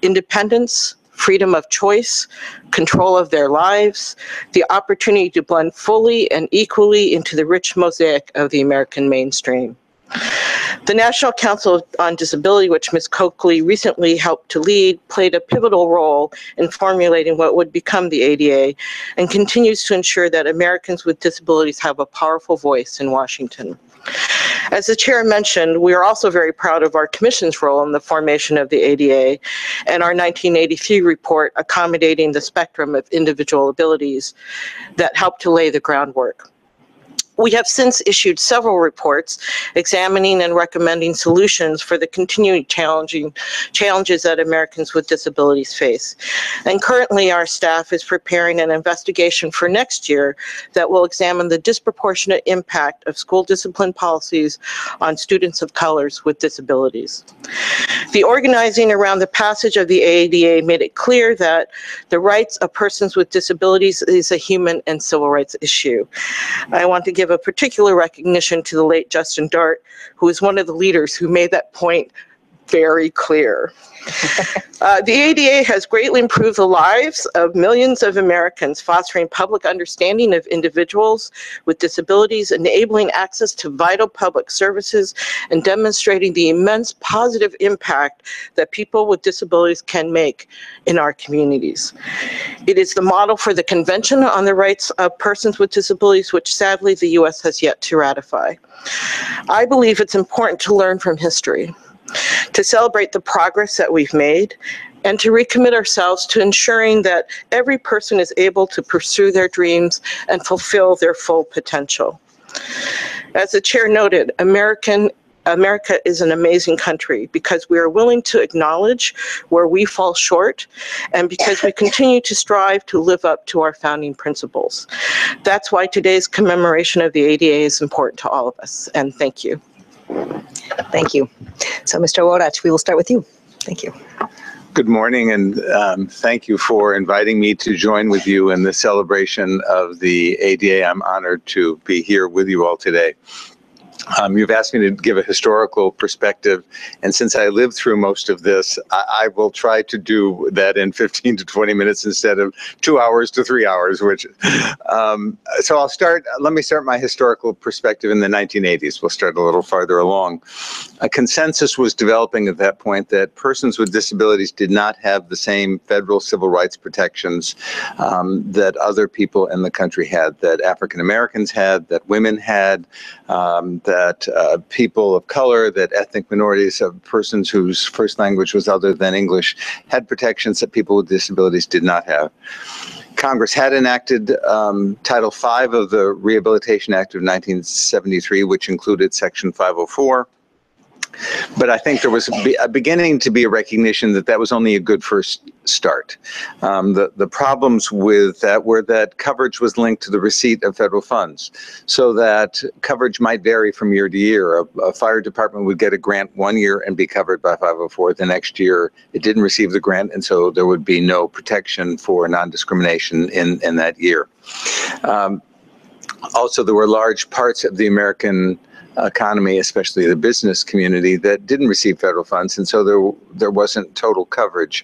independence, freedom of choice, control of their lives, the opportunity to blend fully and equally into the rich mosaic of the American mainstream. The National Council on Disability, which Ms. Coakley recently helped to lead, played a pivotal role in formulating what would become the ADA and continues to ensure that Americans with disabilities have a powerful voice in Washington. As the chair mentioned, we are also very proud of our commission's role in the formation of the ADA and our 1983 report accommodating the spectrum of individual abilities that helped to lay the groundwork. We have since issued several reports examining and recommending solutions for the continuing challenges that Americans with disabilities face. And currently our staff is preparing an investigation for next year that will examine the disproportionate impact of school discipline policies on students of colors with disabilities. The organizing around the passage of the ADA made it clear that the rights of persons with disabilities is a human and civil rights issue. I want to give a particular recognition to the late Justin Dart, who is one of the leaders who made that point very clear. The ADA has greatly improved the lives of millions of Americans, fostering public understanding of individuals with disabilities, enabling access to vital public services, and demonstrating the immense positive impact that people with disabilities can make in our communities. It is the model for the Convention on the Rights of Persons with Disabilities, which sadly the U.S. has yet to ratify. I believe it's important to learn from history, to celebrate the progress that we've made, and to recommit ourselves to ensuring that every person is able to pursue their dreams and fulfill their full potential. As the chair noted, American America is an amazing country because we are willing to acknowledge where we fall short and because we continue to strive to live up to our founding principles. That's why today's commemoration of the ADA is important to all of us, and thank you. Thank you. So, Mr. Wodach, we will start with you. Thank you. Good morning, and thank you for inviting me to join with you in the celebration of the ADA. I'm honored to be here with you all today. You've asked me to give a historical perspective, and since I lived through most of this, I will try to do that in 15 to 20 minutes instead of 2 hours to 3 hours, so let me start my historical perspective in the 1980s. We'll start a little farther along. A consensus was developing at that point that persons with disabilities did not have the same federal civil rights protections that other people in the country had, that African Americans had, that women had, that people of color, that ethnic minorities, persons whose first language was other than English, had protections that people with disabilities did not have. Congress had enacted Title V of the Rehabilitation Act of 1973, which included Section 504. But I think there was beginning to be a recognition that that was only a good first start. The problems with that were that coverage was linked to the receipt of federal funds, so that coverage might vary from year to year. A fire department would get a grant one year and be covered by 504. The next year, it didn't receive the grant, and so there would be no protection for non-discrimination in that year. Also, there were large parts of the American economy, especially the business community, that didn't receive federal funds, and so there wasn't total coverage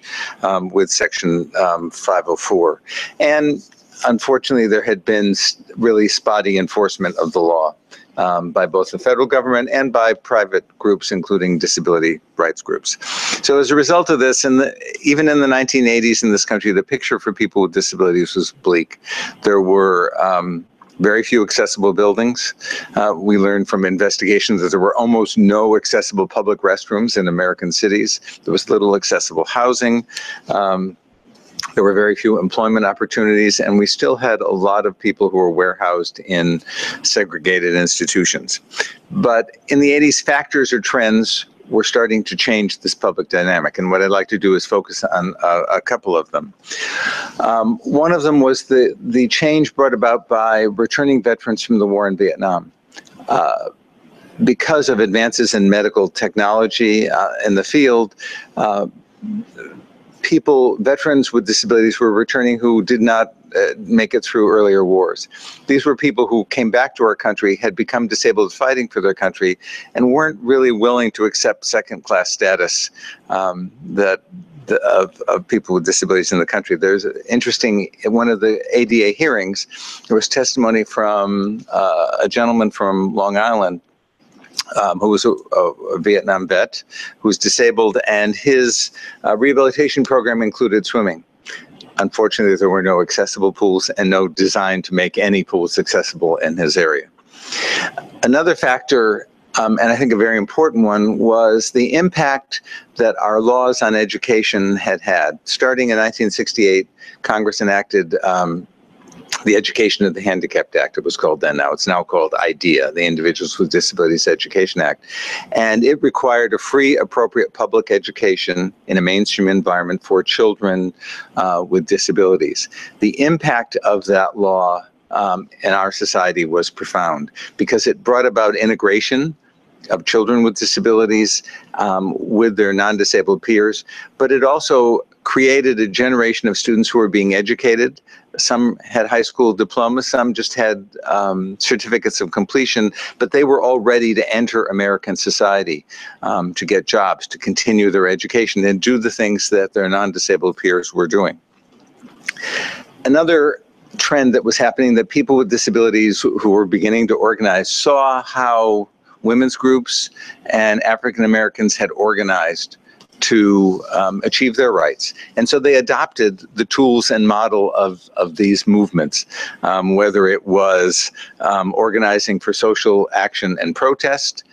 with Section 504. And unfortunately, there had been really spotty enforcement of the law by both the federal government and by private groups, including disability rights groups. So as a result of this, even in the 1980s in this country, the picture for people with disabilities was bleak. There were very few accessible buildings. We learned from investigations that there were almost no accessible public restrooms in American cities. There was little accessible housing. There were very few employment opportunities, and we still had a lot of people who were warehoused in segregated institutions. But in the 80s, factors or trends were starting to change this public dynamic, and what I'd like to do is focus on a couple of them. One of them was the change brought about by returning veterans from the war in Vietnam. Because of advances in medical technology in the field, veterans with disabilities were returning who did not make it through earlier wars. These were people who came back to our country, had become disabled fighting for their country, and weren't really willing to accept second-class status of people with disabilities in the country. There's interesting, in one of the ADA hearings, there was testimony from a gentleman from Long Island who was a Vietnam vet, who was disabled, and his rehabilitation program included swimming. Unfortunately, there were no accessible pools and no design to make any pools accessible in his area. Another factor, and I think a very important one, was the impact that our laws on education had had. Starting in 1968, Congress enacted the Education of the Handicapped Act, it was called then. Now it's now called IDEA, the Individuals with Disabilities Education Act. And it required a free, appropriate public education in a mainstream environment for children with disabilities. The impact of that law in our society was profound because it brought about integration of children with disabilities with their non-disabled peers, but it also created a generation of students who were being educated. Some had high school diplomas, some just had certificates of completion, but they were all ready to enter American society, to get jobs, to continue their education, and do the things that their non-disabled peers were doing. Another trend that was happening, that people with disabilities who were beginning to organize saw how women's groups and African Americans had organized to achieve their rights. And so they adopted the tools and model of these movements, whether it was organizing for social action and protest,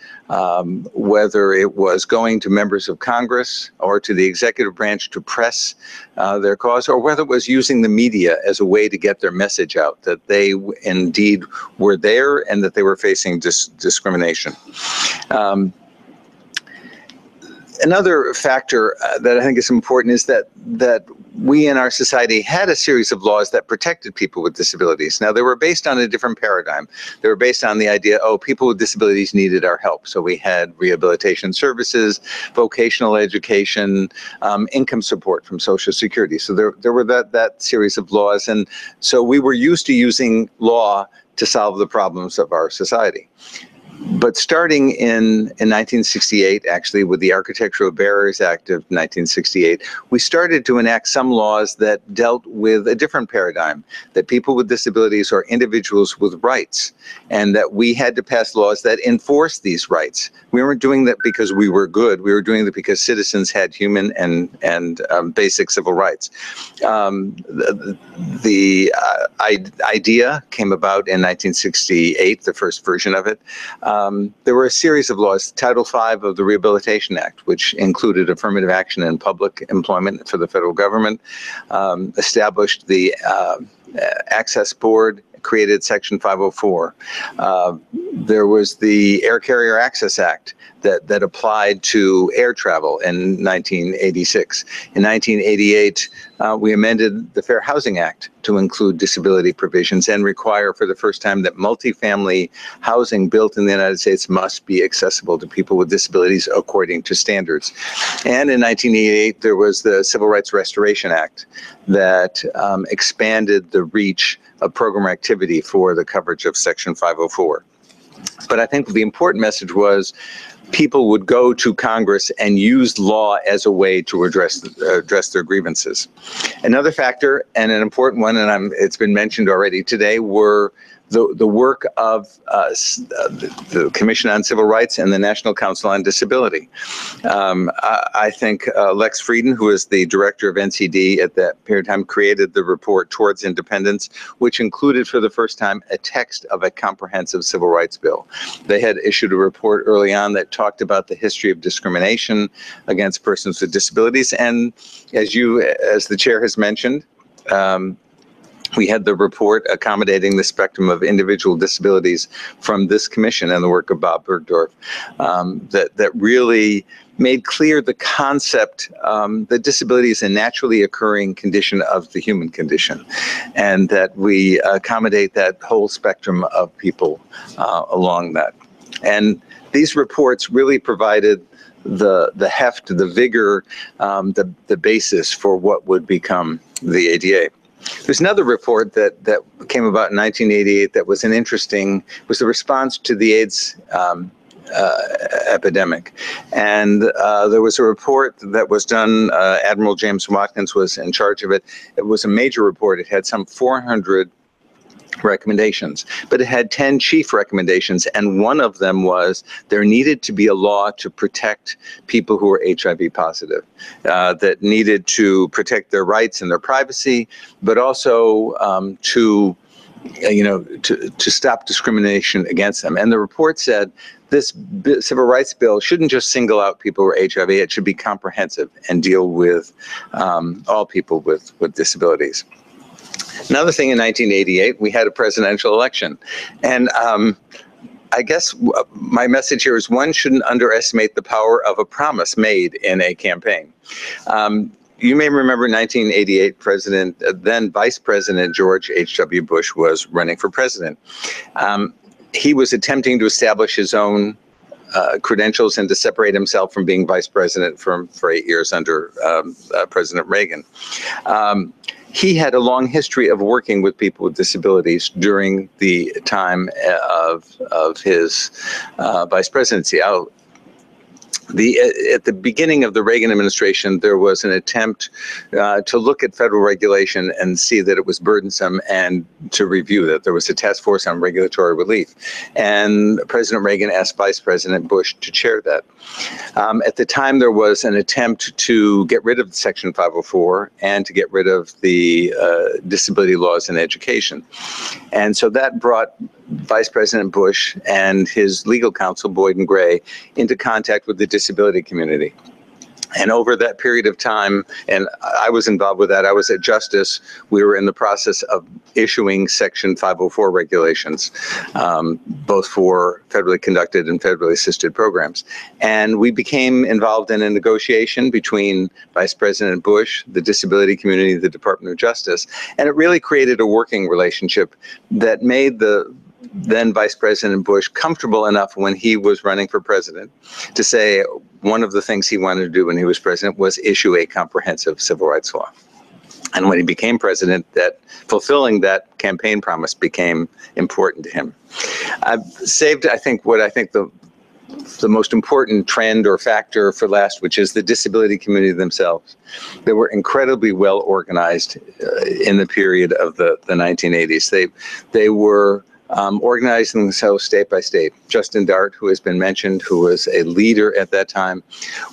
whether it was going to members of Congress or to the executive branch to press their cause, or whether it was using the media as a way to get their message out, that they indeed were there and that they were facing discrimination. Another factor that I think is important is that we in our society had a series of laws that protected people with disabilities. Now, they were based on a different paradigm. They were based on the idea, oh, people with disabilities needed our help. So we had rehabilitation services, vocational education, income support from Social Security. So there were that series of laws. And so we were used to using law to solve the problems of our society. But starting in 1968, actually, with the Architectural Barriers Act of 1968, we started to enact some laws that dealt with a different paradigm, that people with disabilities are individuals with rights, and that we had to pass laws that enforce these rights. We weren't doing that because we were good. We were doing that because citizens had human and basic civil rights. The idea came about in 1968, the first version of it. There were a series of laws. Title V of the Rehabilitation Act, which included affirmative action in public employment for the federal government, established the Access Board, created Section 504. There was the Air Carrier Access Act that applied to air travel in 1986. In 1988, we amended the Fair Housing Act to include disability provisions and require for the first time that multifamily housing built in the United States must be accessible to people with disabilities according to standards. And in 1988, there was the Civil Rights Restoration Act that expanded the reach of program activity for the coverage of Section 504. But I think the important message was people would go to Congress and use law as a way to address their grievances. Another factor, and an important one, and it's been mentioned already today, were the work of the Commission on Civil Rights and the National Council on Disability. I think Lex Frieden, who is the director of NCD at that period of time, created the report Towards Independence, which included for the first time a text of a comprehensive civil rights bill. They had issued a report early on that talked about the history of discrimination against persons with disabilities. And as the chair has mentioned, we had the report accommodating the spectrum of individual disabilities from this commission and the work of Bob Bergdorf that really made clear the concept that disability is a naturally occurring condition of the human condition, and that we accommodate that whole spectrum of people along that. And these reports really provided the heft, the vigor, the basis for what would become the ADA. There's another report that came about in 1988 that was was the response to the AIDS epidemic. And there was a report that was done, Admiral James Watkins was in charge of it. It was a major report. It had some 400 recommendations, but it had 10 chief recommendations, and one of them was there needed to be a law to protect people who are HIV positive, that needed to protect their rights and their privacy, but also to stop discrimination against them. And the report said this civil rights bill shouldn't just single out people who are HIV, it should be comprehensive and deal with all people with disabilities. Another thing, in 1988, we had a presidential election. And I guess my message here is one shouldn't underestimate the power of a promise made in a campaign. You may remember 1988, then Vice President George H.W. Bush was running for president. He was attempting to establish his own credentials and to separate himself from being vice president for 8 years under President Reagan. He had a long history of working with people with disabilities during the time of his vice presidency. At the beginning of the Reagan administration, there was an attempt to look at federal regulation and see that it was burdensome and to review that. There was a task force on regulatory relief. And President Reagan asked Vice President Bush to chair that. At the time, there was an attempt to get rid of Section 504 and to get rid of the disability laws in education. And so that brought Vice President Bush and his legal counsel, Boyd and Gray, into contact with the disability community. And over that period of time, and I was involved with that, I was at Justice, we were in the process of issuing Section 504 regulations, both for federally conducted and federally assisted programs. And we became involved in a negotiation between Vice President Bush, the disability community, the Department of Justice, and it really created a working relationship that made the then Vice President Bush comfortable enough when he was running for president to say one of the things he wanted to do when he was president was issue a comprehensive civil rights law. And when he became president, that fulfilling that campaign promise became important to him. I've saved, I think the most important trend or factor for last, which is the disability community themselves. They were incredibly well organized in the period of the 1980s. They were organizing themselves state by state. Justin Dart, who has been mentioned, who was a leader at that time,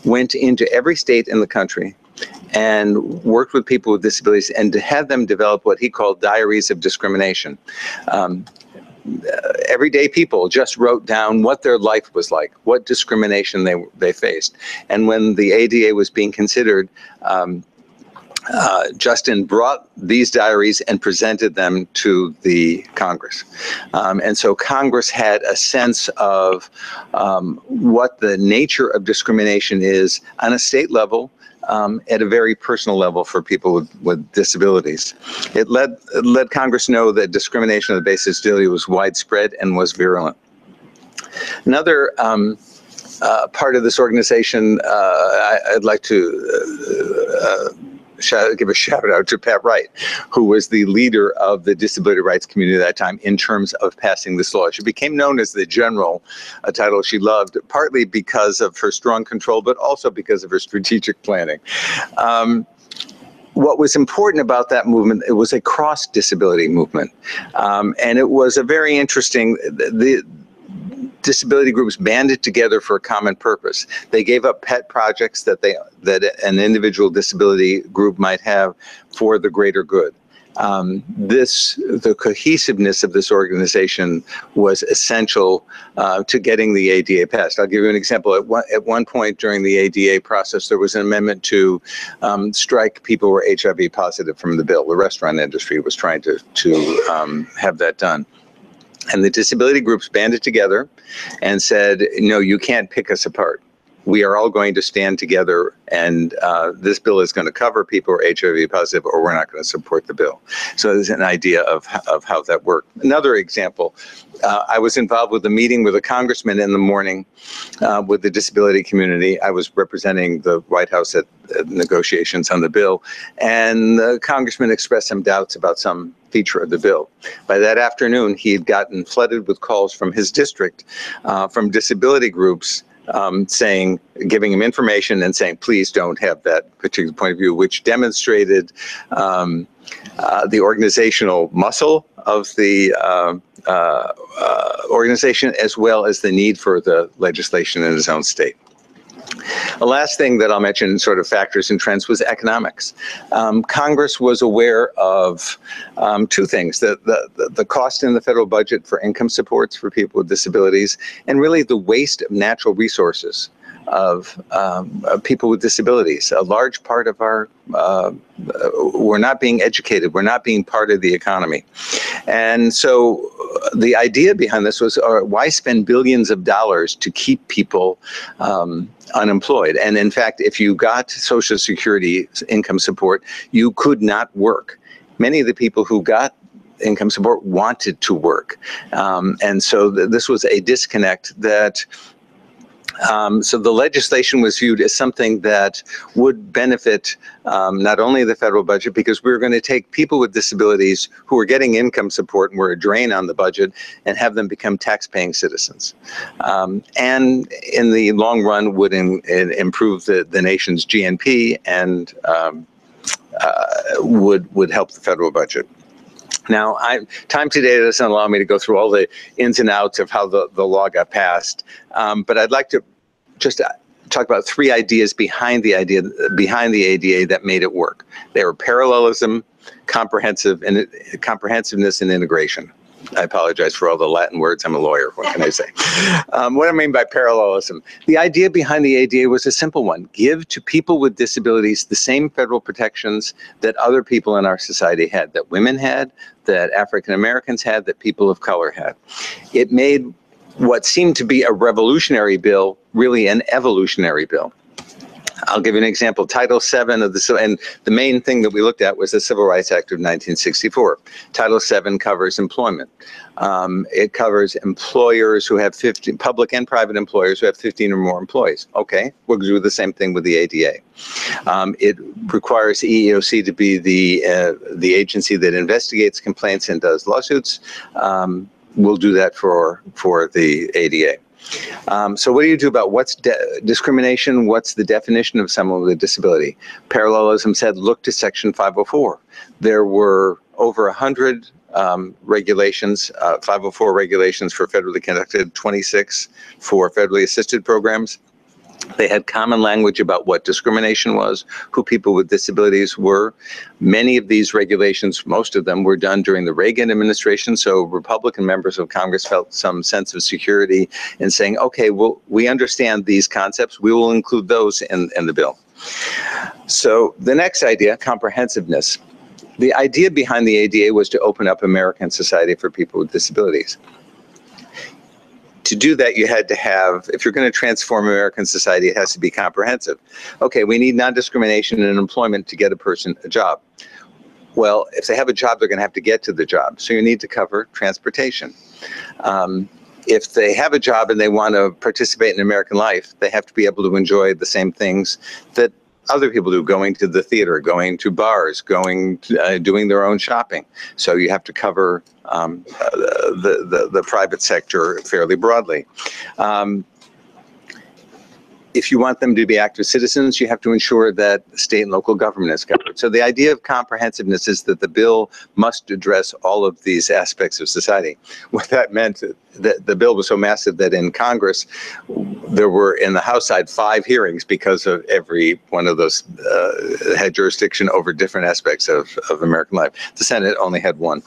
went into every state in the country and worked with people with disabilities and to have them develop what he called diaries of discrimination. Everyday people just wrote down what their life was like, what discrimination they faced. And when the ADA was being considered, Justin brought these diaries and presented them to the Congress. And so Congress had a sense of what the nature of discrimination is on a state level, at a very personal level for people with disabilities. It let Congress know that discrimination on the basis of disability was widespread and was virulent. Another part of this organization, I'd like to give a shout out to Pat Wright, who was the leader of the disability rights community at that time in terms of passing this law. She became known as the General, a title she loved, partly because of her strong control, but also because of her strategic planning. What was important about that movement, it was a cross-disability movement. And it was a very interesting, the disability groups banded together for a common purpose. They gave up pet projects that an individual disability group might have for the greater good. The cohesiveness of this organization was essential to getting the ADA passed. I'll give you an example. At one point during the ADA process, there was an amendment to strike people who were HIV positive from the bill. The restaurant industry was trying to have that done. And the disability groups banded together and said, no, you can't pick us apart. We are all going to stand together, and this bill is going to cover people who are HIV positive, or we're not going to support the bill. So there's an idea of how that worked. Another example, I was involved with a meeting with a congressman in the morning with the disability community. I was representing the White House at negotiations on the bill, and the congressman expressed some doubts about some feature of the bill. By that afternoon, he had gotten flooded with calls from his district, from disability groups, giving him information and saying, please don't have that particular point of view, which demonstrated the organizational muscle of the organization, as well as the need for the legislation in his own state. The last thing that I'll mention, sort of factors and trends, was economics. Congress was aware of two things: the cost in the federal budget for income supports for people with disabilities, and really the waste of natural resources of people with disabilities. A large part of our, we're not being educated, we're not being part of the economy. And so the idea behind this was, why spend billions of dollars to keep people unemployed? And in fact, if you got Social Security income support, you could not work. Many of the people who got income support wanted to work. And so this was a disconnect that so the legislation was viewed as something that would benefit not only the federal budget, because we were going to take people with disabilities who were getting income support and were a drain on the budget and have them become tax-paying citizens. And in the long run would improve the nation's GNP and would help the federal budget. Now, time today doesn't allow me to go through all the ins and outs of how the law got passed, but I'd like to just talk about three ideas behind the ADA that made it work. They were parallelism, comprehensiveness, and integration. I apologize for all the Latin words. I'm a lawyer. What can I say? What I mean by parallelism. The idea behind the ADA was a simple one. Give to people with disabilities the same federal protections that other people in our society had, that women had, that African Americans had, that people of color had. It made what seemed to be a revolutionary bill really an evolutionary bill. I'll give you an example. Title VII of the, and the main thing that we looked at was the Civil Rights Act of 1964. Title VII covers employment. It covers employers who have 15, public and private employers who have 15 or more employees. Okay, we'll do the same thing with the ADA. It requires the EEOC to be the agency that investigates complaints and does lawsuits. We'll do that for the ADA. So what do you do about what's discrimination? What's the definition of someone with a disability? Parallelism said, look to Section 504. There were over 100 regulations, 504 regulations for federally conducted, 26 for federally assisted programs. They had common language about what discrimination was, who people with disabilities were. Many of these regulations, most of them, were done during the Reagan administration, so Republican members of Congress felt some sense of security in saying, okay, well, we understand these concepts, we will include those in the bill. So the next idea, comprehensiveness. The idea behind the ADA was to open up American society for people with disabilities. To do that, you had to have, if you're going to transform American society, it has to be comprehensive. Okay, we need non-discrimination in employment to get a person a job. Well, if they have a job, they're going to have to get to the job. So you need to cover transportation. If they have a job and they want to participate in American life, they have to be able to enjoy the same things that other people do, going to the theater, going to bars, going to, doing their own shopping. So you have to cover the private sector fairly broadly. If you want them to be active citizens, you have to ensure that state and local government is covered. So the idea of comprehensiveness is that the bill must address all of these aspects of society. What that meant, that the bill was so massive that in Congress, there were, in the House side, 5 hearings because of every one of those had jurisdiction over different aspects of American life. The Senate only had 1.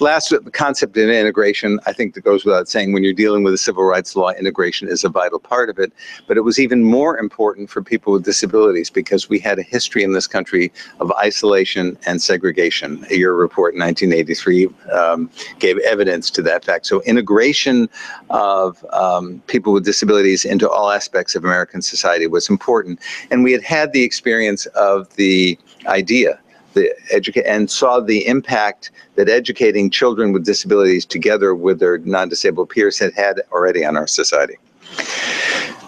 Last, the concept of integration, I think that goes without saying, when you're dealing with a civil rights law, integration is a vital part of it. But it was even more important for people with disabilities because we had a history in this country of isolation and segregation. Your report in 1983 gave evidence to that fact. So integration of people with disabilities into all aspects of American society was important. And we had the experience of the idea and saw the impact that educating children with disabilities together with their non-disabled peers had already on our society.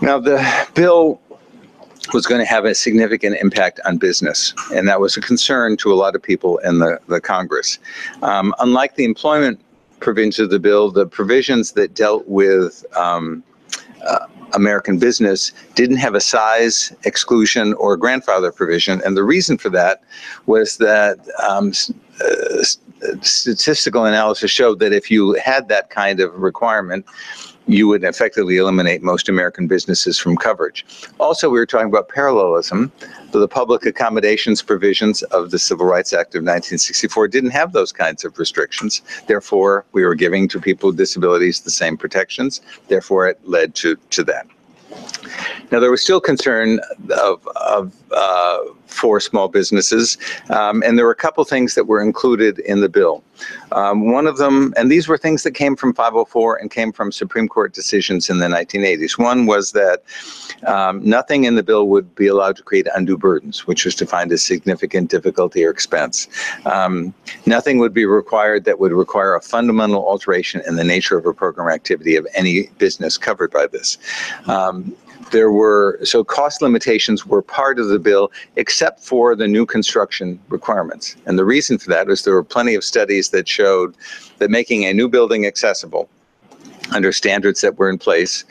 Now, the bill was going to have a significant impact on business, and that was a concern to a lot of people in the Congress. Unlike the employment provisions of the bill, the provisions that dealt with American business didn't have a size exclusion or grandfather provision, and the reason for that was that statistical analysis showed that if you had that kind of requirement, you would effectively eliminate most American businesses from coverage. Also, we were talking about parallelism. The public accommodations provisions of the Civil Rights Act of 1964 didn't have those kinds of restrictions. Therefore, we were giving to people with disabilities the same protections. Therefore, it led to that. Now, there was still concern for small businesses, and there were a couple things that were included in the bill. One of them, and these were things that came from 504 and came from Supreme Court decisions in the 1980s. One was that nothing in the bill would be allowed to create undue burdens, which was defined as significant difficulty or expense. Nothing would be required that would require a fundamental alteration in the nature of a program or activity of any business covered by this. So cost limitations were part of the bill, except for the new construction requirements. And the reason for that is there were plenty of studies that showed that making a new building accessible under standards that were in place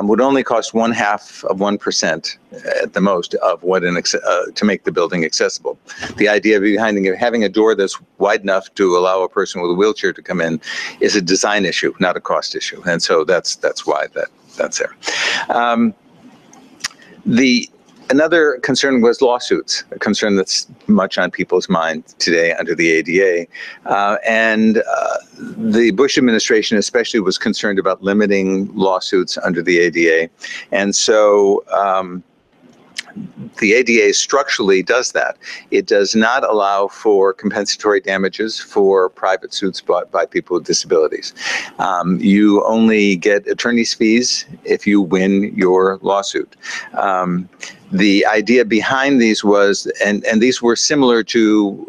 would only cost 0.5% at the most of what to make the building accessible. The idea behind having a door that's wide enough to allow a person with a wheelchair to come in is a design issue, not a cost issue. And so that's why that's there. Another concern was lawsuits, a concern that's much on people's minds today under the ADA. The Bush administration especially was concerned about limiting lawsuits under the ADA. And so the ADA structurally does that. It does not allow for compensatory damages for private suits brought by people with disabilities. You only get attorney's fees if you win your lawsuit. The idea behind these was, and these were similar to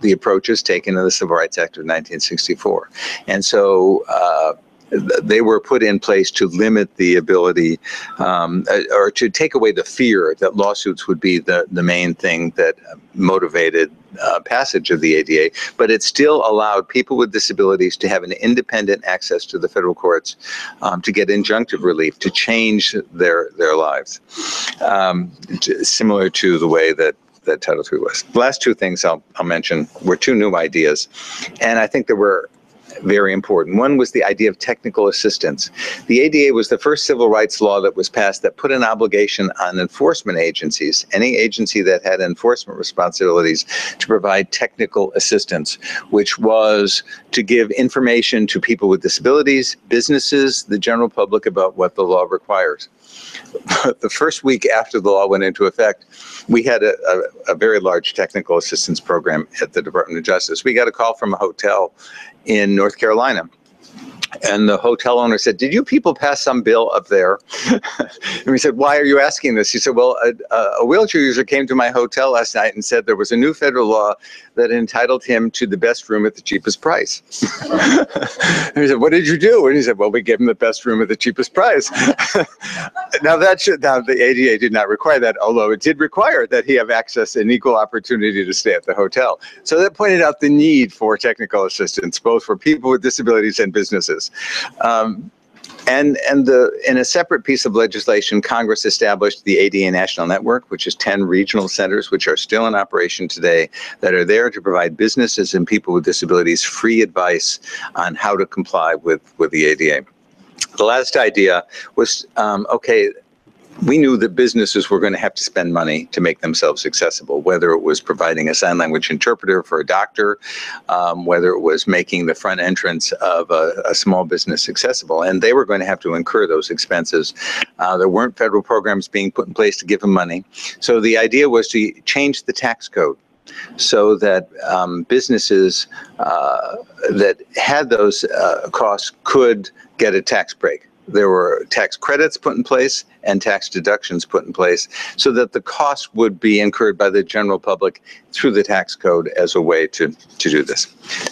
the approaches taken in the Civil Rights Act of 1964. And so they were put in place to limit the ability or to take away the fear that lawsuits would be the main thing that motivated passage of the ADA, but it still allowed people with disabilities to have an independent access to the federal courts to get injunctive relief, to change their lives, similar to the way that Title III was. The last two things I'll mention were two new ideas, and I think they were very important. One was the idea of technical assistance. The ADA was the first civil rights law that was passed that put an obligation on enforcement agencies, any agency that had enforcement responsibilities, to provide technical assistance, which was to give information to people with disabilities, businesses, the general public about what the law requires. The first week after the law went into effect, we had a very large technical assistance program at the Department of Justice. We got a call from a hotel in North Carolina. And the hotel owner said, "Did you people pass some bill up there?" And we said, "Why are you asking this?" He said, "Well, a wheelchair user came to my hotel last night and said there was a new federal law that entitled him to the best room at the cheapest price." And he said, "What did you do?" And he said, "Well, we gave him the best room at the cheapest price." Now the ADA did not require that, although it did require that he have access and equal opportunity to stay at the hotel. So that pointed out the need for technical assistance, both for people with disabilities and businesses. In a separate piece of legislation, Congress established the ADA National Network, which is 10 regional centers, which are still in operation today, that are there to provide businesses and people with disabilities free advice on how to comply with the ADA. The last idea was, okay, we knew that businesses were going to have to spend money to make themselves accessible, whether it was providing a sign language interpreter for a doctor, whether it was making the front entrance of a small business accessible, and they were going to have to incur those expenses. There weren't federal programs being put in place to give them money. So the idea was to change the tax code so that businesses that had those costs could get a tax break. There were tax credits put in place and tax deductions put in place so that the costs would be incurred by the general public through the tax code as a way to do this.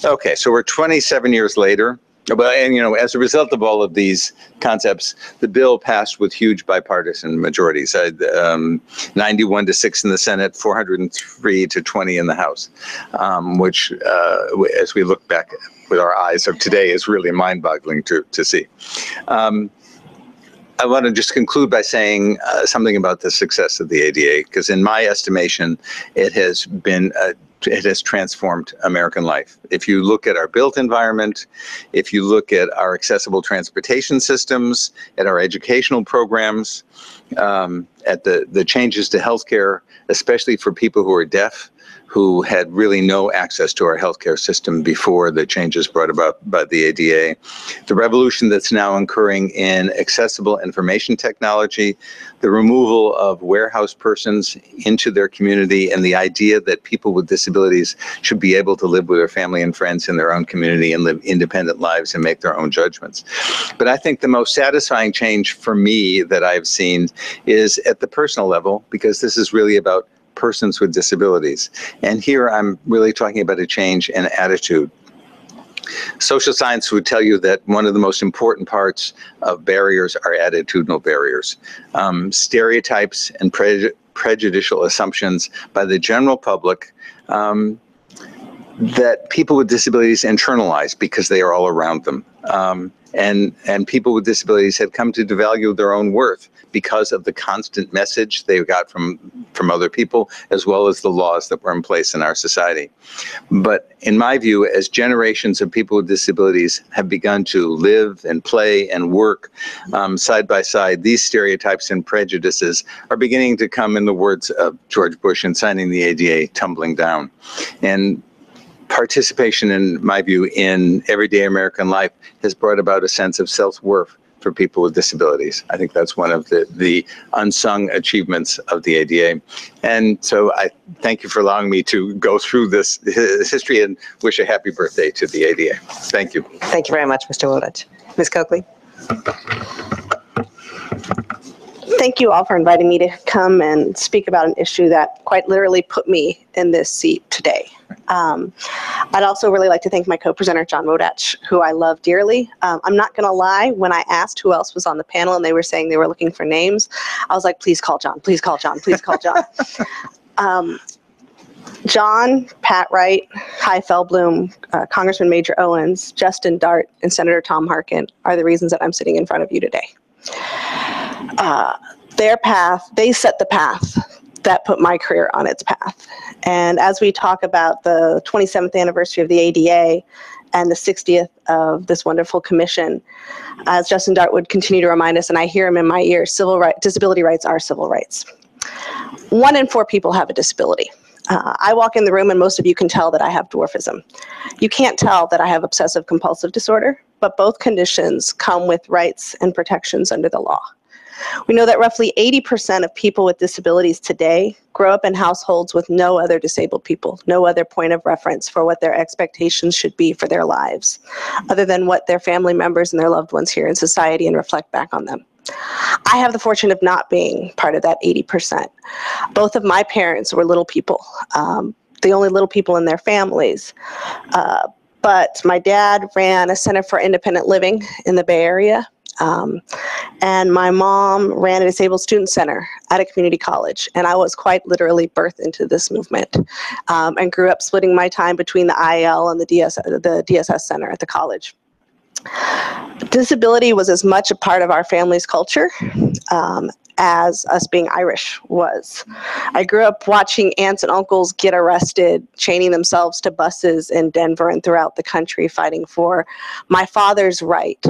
Okay, so we're 27 years later. And, as a result of all of these concepts, the bill passed with huge bipartisan majorities, 91-6 in the Senate, 403-20 in the House, which, as we look back with our eyes of today, is really mind-boggling to see. I want to just conclude by saying something about the success of the ADA, because in my estimation, it has transformed American life. If you look at our built environment, if you look at our accessible transportation systems, at our educational programs, at the changes to healthcare, especially for people who are deaf, who had really no access to our healthcare system before the changes brought about by the ADA, the revolution that's now occurring in accessible information technology, the removal of warehouse persons into their community, and the idea that people with disabilities should be able to live with their family and friends in their own community and live independent lives and make their own judgments. But I think the most satisfying change for me that I've seen is at the personal level, because this is really about persons with disabilities. And here I'm really talking about a change in attitude. Social science would tell you that one of the most important parts of barriers are attitudinal barriers. Stereotypes and prejudicial assumptions by the general public that people with disabilities internalize because they are all around them. and people with disabilities had come to devalue their own worth because of the constant message they got from other people, as well as the laws that were in place in our society. But in my view, as generations of people with disabilities have begun to live and play and work side by side, these stereotypes and prejudices are beginning to come, in the words of George Bush in signing the ADA, tumbling down. And participation, in my view, in everyday American life has brought about a sense of self-worth for people with disabilities. I think that's one of the unsung achievements of the ADA. And so I thank you for allowing me to go through this history and wish a happy birthday to the ADA. Thank you. Thank you very much, Mr. Wodich. Ms. Coakley? Thank you all for inviting me to come and speak about an issue that quite literally put me in this seat today. I'd also really like to thank my co-presenter, John Wodich, who I love dearly. I'm not going to lie, when I asked who else was on the panel and they were saying they were looking for names, I was like, please call John, please call John, please call John. John, Pat Wright, Hy Feldblum, Congressman Major Owens, Justin Dart, and Senator Tom Harkin are the reasons that I'm sitting in front of you today. Their path, they set the path that put my career on its path. And as we talk about the 27th anniversary of the ADA and the 60th of this wonderful commission, as Justin Dart would continue to remind us, and I hear him in my ear, disability rights are civil rights. 1 in 4 people have a disability. I walk in the room and most of you can tell that I have dwarfism. You can't tell that I have obsessive compulsive disorder, but both conditions come with rights and protections under the law. We know that roughly 80% of people with disabilities today grow up in households with no other disabled people, no other point of reference for what their expectations should be for their lives, other than what their family members and their loved ones hear in society and reflect back on them. I have the fortune of not being part of that 80%. Both of my parents were little people, the only little people in their families. But my dad ran a Center for Independent Living in the Bay Area. And my mom ran a disabled student center at a community college. And I was quite literally birthed into this movement and grew up splitting my time between the IL and the DSS center at the college. Disability was as much a part of our family's culture as us being Irish was. I grew up watching aunts and uncles get arrested, chaining themselves to buses in Denver and throughout the country, fighting for my father's right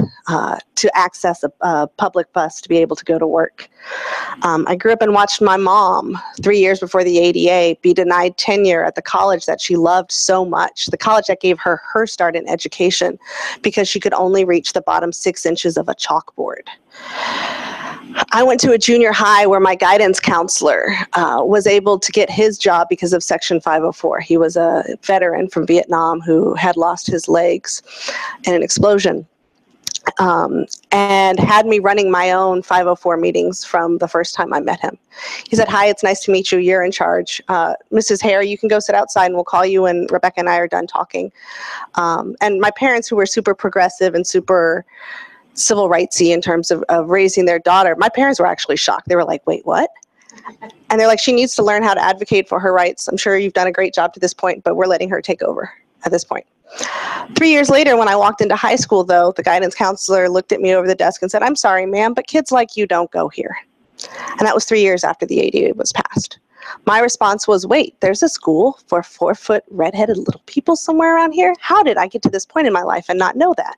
to access a public bus to be able to go to work. I grew up and watched my mom, 3 years before the ADA, be denied tenure at the college that she loved so much, the college that gave her her start in education, because she could only reach the bottom 6 inches of a chalkboard. I went to a junior high where my guidance counselor was able to get his job because of Section 504. He was a veteran from Vietnam who had lost his legs in an explosion. And had me running my own 504 meetings from the first time I met him. He said, "Hi, it's nice to meet you. You're in charge. Mrs. Hare, you can go sit outside and we'll call you when Rebecca and I are done talking." And my parents, who were super progressive and super civil rightsy in terms of raising their daughter, my parents were actually shocked. They were like, "Wait, what?" And they're like, "She needs to learn how to advocate for her rights. I'm sure you've done a great job to this point, but we're letting her take over at this point." 3 years later, when I walked into high school, though, the guidance counselor looked at me over the desk and said, "I'm sorry, ma'am, but kids like you don't go here." And that was 3 years after the ADA was passed. My response was, wait, there's a school for 4-foot redheaded little people somewhere around here? How did I get to this point in my life and not know that?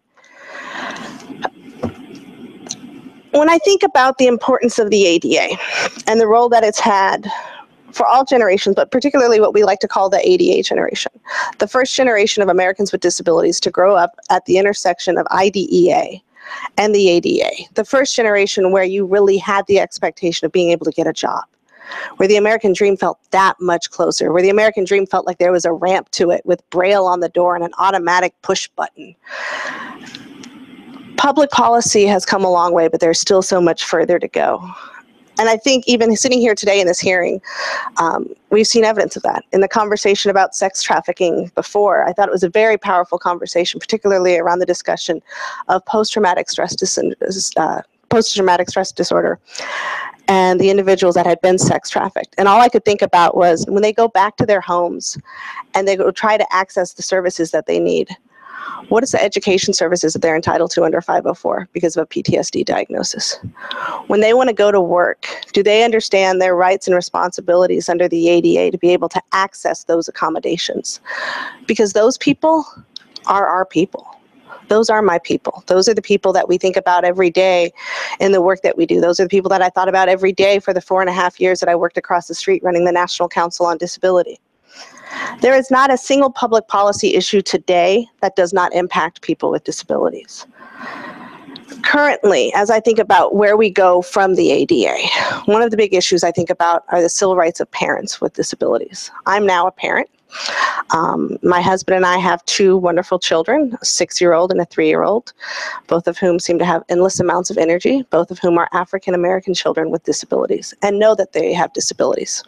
When I think about the importance of the ADA and the role that it's had for all generations, but particularly what we like to call the ADA generation, the first generation of Americans with disabilities to grow up at the intersection of IDEA and the ADA, the first generation where you really had the expectation of being able to get a job, where the American dream felt that much closer, where the American dream felt like there was a ramp to it with Braille on the door and an automatic push button. Public policy has come a long way, but there's still so much further to go. And I think even sitting here today in this hearing, we've seen evidence of that. In the conversation about sex trafficking before, I thought it was a very powerful conversation, particularly around the discussion of post-traumatic stress disorder and the individuals that had been sex trafficked. And all I could think about was when they go back to their homes and they go try to access the services that they need, What is the education services that they're entitled to under 504 because of a PTSD diagnosis? When they want to go to work, do they understand their rights and responsibilities under the ADA to be able to access those accommodations? Because those people are our people. Those are my people. Those are the people that we think about every day in the work that we do. Those are the people that I thought about every day for the 4.5 years that I worked across the street running the National Council on Disability. There is not a single public policy issue today that does not impact people with disabilities. Currently, as I think about where we go from the ADA, one of the big issues I think about are the civil rights of parents with disabilities. I'm now a parent. My husband and I have 2 wonderful children, a 6-year-old and a 3-year-old, both of whom seem to have endless amounts of energy, both of whom are African-American children with disabilities and know that they have disabilities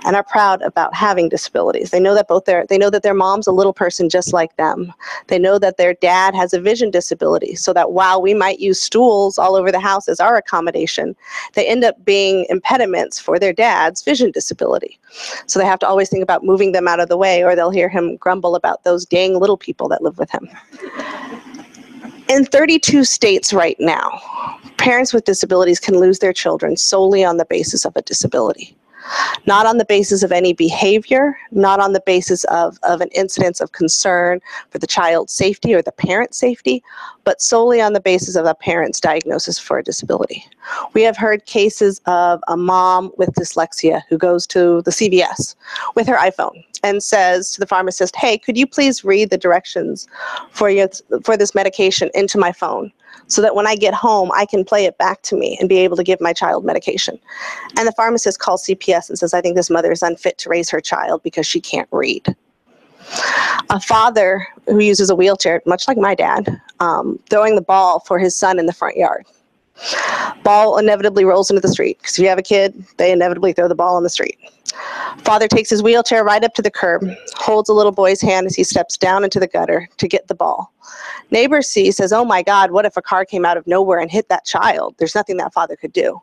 and are proud about having disabilities. They know that their mom's a little person just like them. They know that their dad has a vision disability, so that while we might use stools all over the house as our accommodation, they end up being impediments for their dad's vision disability. So they have to always think about moving them out of the way, or they'll hear him grumble about those dang little people that live with him. In 32 states right now, parents with disabilities can lose their children solely on the basis of a disability. Not on the basis of any behavior, not on the basis of an incidence of concern for the child's safety or the parent's safety, but solely on the basis of a parent's diagnosis for a disability. We have heard cases of a mom with dyslexia who goes to the CVS with her iPhone and says to the pharmacist, "Hey, could you please read the directions for this medication into my phone, so that when I get home, I can play it back to me and be able to give my child medication?" And the pharmacist calls CPS and says, "I think this mother is unfit to raise her child because she can't read." A father who uses a wheelchair, much like my dad, throwing the ball for his son in the front yard. Ball inevitably rolls into the street, because if you have a kid, they inevitably throw the ball in the street. Father takes his wheelchair right up to the curb, holds a little boy's hand as he steps down into the gutter to get the ball. Neighbor sees, says, "Oh my God, what if a car came out of nowhere and hit that child?" There's nothing that father could do.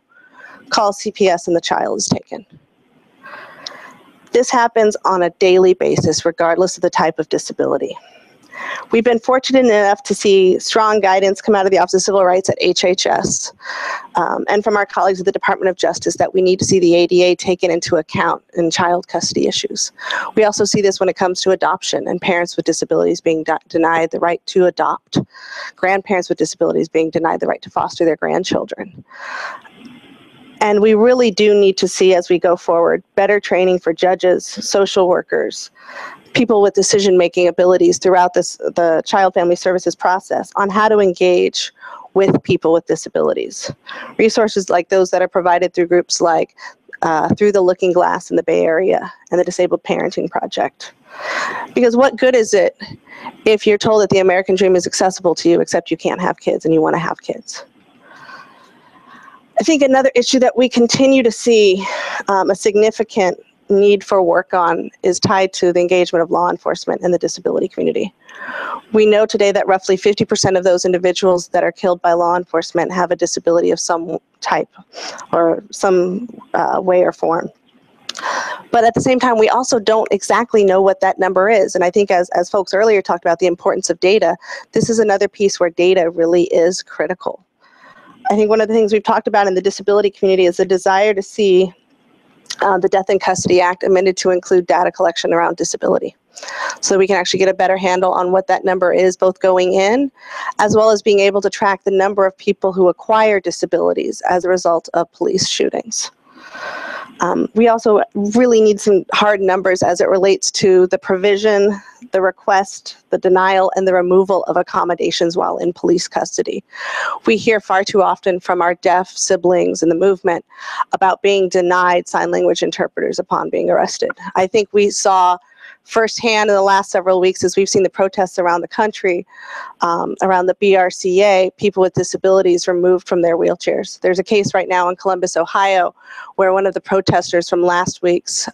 Calls CPS and the child is taken. This happens on a daily basis, regardless of the type of disability. We've been fortunate enough to see strong guidance come out of the Office of Civil Rights at HHS and from our colleagues at the Department of Justice that we need to see the ADA taken into account in child custody issues. We also see this when it comes to adoption and parents with disabilities being denied the right to adopt, grandparents with disabilities being denied the right to foster their grandchildren. And we really do need to see, as we go forward, better training for judges, social workers, people with decision-making abilities throughout the child family services process on how to engage with people with disabilities. Resources like those that are provided through groups like Through the Looking Glass in the Bay Area and the Disabled Parenting Project. Because what good is it if you're told that the American dream is accessible to you, except you can't have kids and you want to have kids? I think another issue that we continue to see a significant need for work on is tied to the engagement of law enforcement and the disability community. We know today that roughly 50% of those individuals that are killed by law enforcement have a disability of some type or some way or form. But at the same time, we also don't exactly know what that number is. And I think as folks earlier talked about the importance of data, this is another piece where data really is critical. I think one of the things we've talked about in the disability community is the desire to see the Death in Custody Act amended to include data collection around disability, so we can actually get a better handle on what that number is, both going in, as well as being able to track the number of people who acquire disabilities as a result of police shootings. We also really need some hard numbers as it relates to the provision, the request, the denial, and the removal of accommodations while in police custody. We hear far too often from our deaf siblings in the movement about being denied sign language interpreters upon being arrested. I think we saw firsthand in the last several weeks, as we've seen the protests around the country, around the BRCA, people with disabilities removed from their wheelchairs. There's a case right now in Columbus, Ohio, where one of the protesters from last week's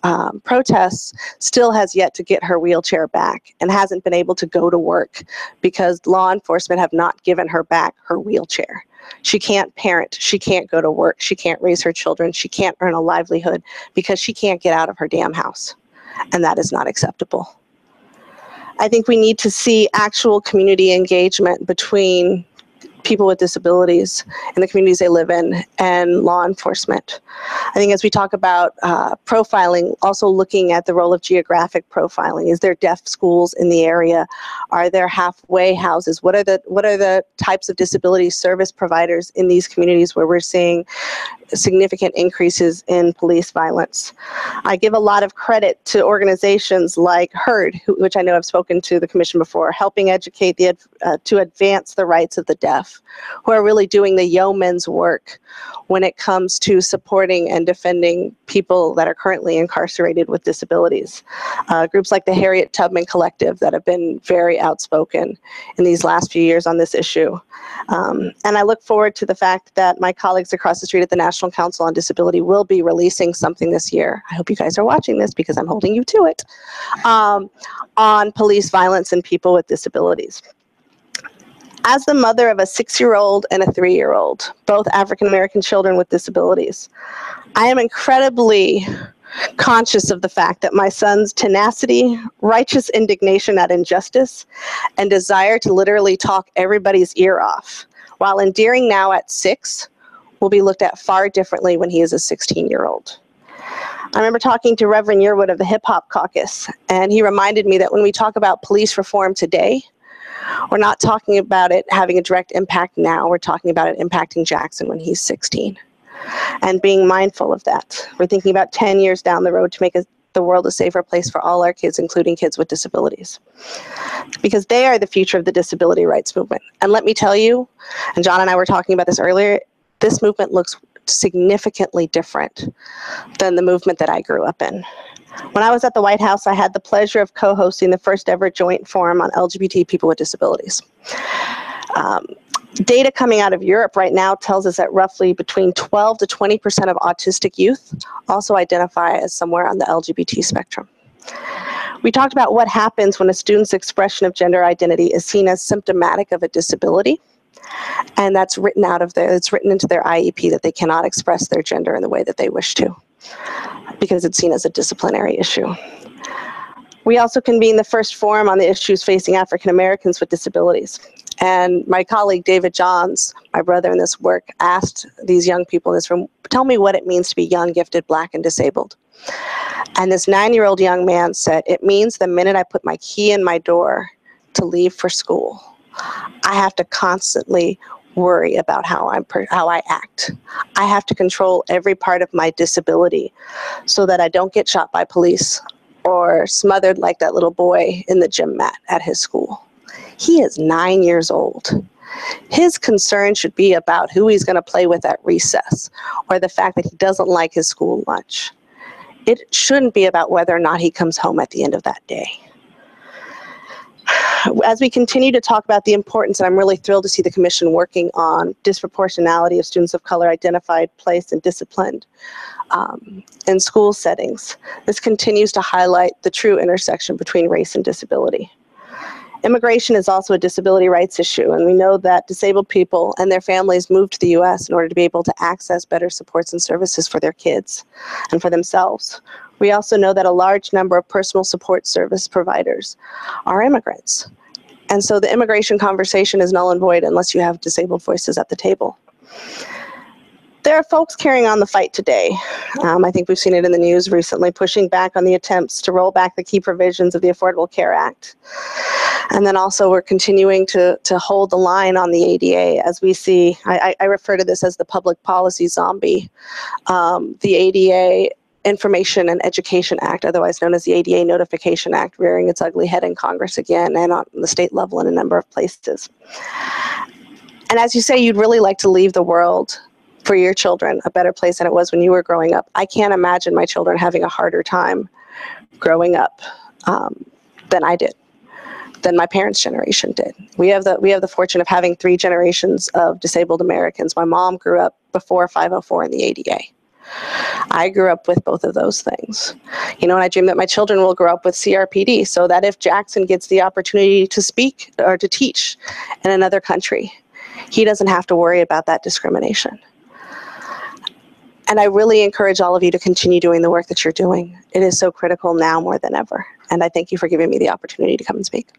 protests still has yet to get her wheelchair back and hasn't been able to go to work because law enforcement have not given her back her wheelchair. She can't parent, she can't go to work, she can't raise her children, she can't earn a livelihood because she can't get out of her damn house. And that is not acceptable. I think we need to see actual community engagement between people with disabilities in the communities they live in and law enforcement. I think as we talk about profiling, also looking at the role of geographic profiling. Is there deaf schools in the area? Are there halfway houses? What are the types of disability service providers in these communities where we're seeing significant increases in police violence? I give a lot of credit to organizations like HEARD, which I know I've spoken to the commission before, helping educate to advance the rights of the deaf, who are really doing the yeoman's work when it comes to supporting and defending people that are currently incarcerated with disabilities. Groups like the Harriet Tubman Collective that have been very outspoken in these last few years on this issue. And I look forward to the fact that my colleagues across the street at the National Council on Disability will be releasing something this year. I hope you guys are watching this because I'm holding you to it, on police violence and people with disabilities. As the mother of a 6-year-old and a 3-year-old, both African-American children with disabilities, I am incredibly conscious of the fact that my son's tenacity, righteous indignation at injustice, and desire to literally talk everybody's ear off, while endearing now at 6, will be looked at far differently when he is a 16-year-old. I remember talking to Reverend Yearwood of the Hip Hop Caucus, and he reminded me that when we talk about police reform today, we're not talking about it having a direct impact now, we're talking about it impacting Jackson when he's 16. And being mindful of that. We're thinking about 10 years down the road to make the world a safer place for all our kids, including kids with disabilities. Because they are the future of the disability rights movement. And let me tell you, and John and I were talking about this earlier, this movement looks significantly different than the movement that I grew up in. When I was at the White House, I had the pleasure of co-hosting the first ever joint forum on LGBT people with disabilities. Data coming out of Europe right now tells us that roughly between 12 to 20% of autistic youth also identify as somewhere on the LGBT spectrum. We talked about what happens when a student's expression of gender identity is seen as symptomatic of a disability, and that's written it's written into their IEP that they cannot express their gender in the way that they wish to, because it's seen as a disciplinary issue. We also convened the first forum on the issues facing African Americans with disabilities. And my colleague David Johns, my brother in this work, asked these young people in this room, tell me what it means to be young, gifted, Black, and disabled. And this 9-year-old young man said, it means the minute I put my key in my door to leave for school, I have to constantly worry about how I act. I have to control every part of my disability so that I don't get shot by police or smothered like that little boy in the gym mat at his school. He is 9 years old. His concern should be about who he's going to play with at recess or the fact that he doesn't like his school lunch. It shouldn't be about whether or not he comes home at the end of that day. As we continue to talk about the importance, and I'm really thrilled to see the commission working on disproportionality of students of color identified, placed, and disciplined in school settings, this continues to highlight the true intersection between race and disability. Immigration is also a disability rights issue, and we know that disabled people and their families move to the U.S. in order to be able to access better supports and services for their kids and for themselves. We also know that a large number of personal support service providers are immigrants. And so the immigration conversation is null and void unless you have disabled voices at the table. There are folks carrying on the fight today. I think we've seen it in the news recently, pushing back on the attempts to roll back the key provisions of the Affordable Care Act. And then also we're continuing to hold the line on the ADA as we see, I refer to this as the public policy zombie. The ADA Information and Education Act, otherwise known as the ADA Notification Act, rearing its ugly head in Congress again and on the state level in a number of places. And as you say, you'd really like to leave the world for your children a better place than it was when you were growing up. I can't imagine my children having a harder time growing up than I did, than my parents' generation did. We have the fortune of having 3 generations of disabled Americans. My mom grew up before 504 in the ADA. I grew up with both of those things. You know, and I dream that my children will grow up with CRPD so that if Jackson gets the opportunity to speak or to teach in another country, he doesn't have to worry about that discrimination. And I really encourage all of you to continue doing the work that you're doing. It is so critical now more than ever. And I thank you for giving me the opportunity to come and speak.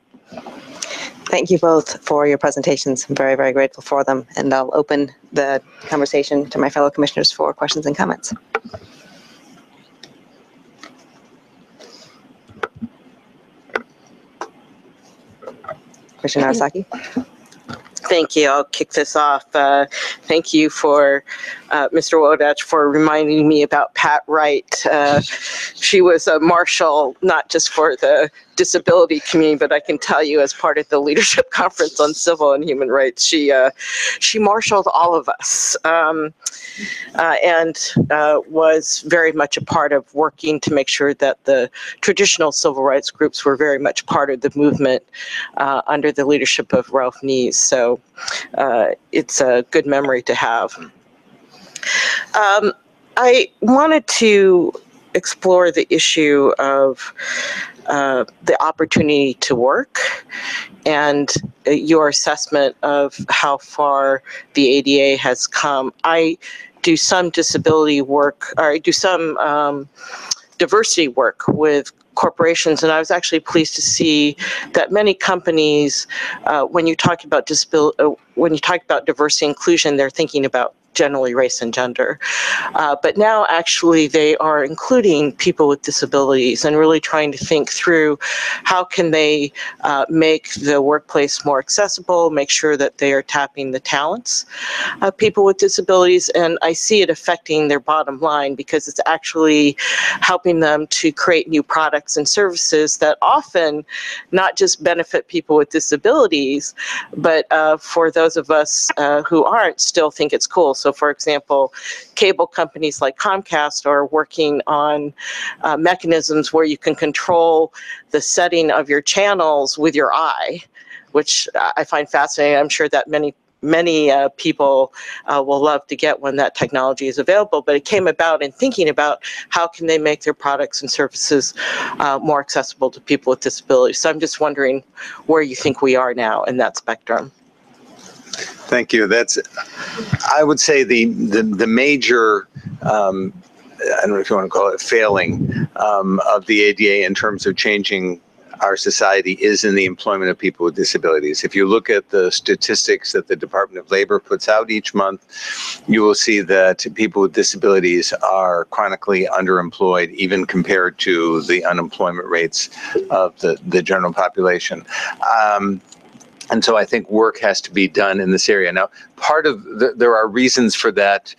Thank you both for your presentations. I'm very, very grateful for them. And I'll open the conversation to my fellow commissioners for questions and comments. Commissioner Narasaki. Thank you. I'll kick this off. Thank you for Mr. Wodach for reminding me about Pat Wright. She was a marshal, not just for the disability community, but I can tell you as part of the Leadership Conference on Civil and Human Rights, she marshaled all of us and was very much a part of working to make sure that the traditional civil rights groups were very much part of the movement under the leadership of Ralph Nees. So it's a good memory to have. I wanted to explore the issue of the opportunity to work and your assessment of how far the ADA has come. I do some disability work, or I do some diversity work with corporations, and I was actually pleased to see that many companies, when you talk about diversity inclusion, they're thinking about generally race and gender. But now actually they are including people with disabilities and really trying to think through how can they make the workplace more accessible, make sure that they are tapping the talents of people with disabilities. And I see it affecting their bottom line because it's actually helping them to create new products and services that often not just benefit people with disabilities, but for those of us who aren't, still think it's cool. So for example, cable companies like Comcast are working on mechanisms where you can control the setting of your channels with your eye, which I find fascinating. I'm sure that many people will love to get when that technology is available, but it came about in thinking about how can they make their products and services more accessible to people with disabilities. So I'm just wondering where you think we are now in that spectrum. Thank you. I would say the major, I don't know if you want to call it failing, of the ADA in terms of changing our society is in the employment of people with disabilities. If you look at the statistics that the Department of Labor puts out each month, you will see that people with disabilities are chronically underemployed, even compared to the unemployment rates of the general population. And so I think work has to be done in this area. Now, there are reasons for that.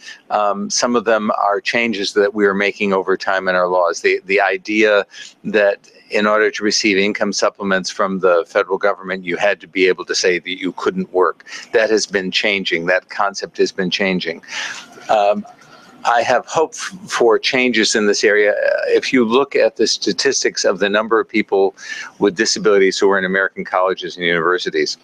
Some of them are changes that we are making over time in our laws. The idea that in order to receive income supplements from the federal government, you had to be able to say that you couldn't work. That has been changing. That concept has been changing. I have hope for changes in this area. If you look at the statistics of the number of people with disabilities who are in American colleges and universities,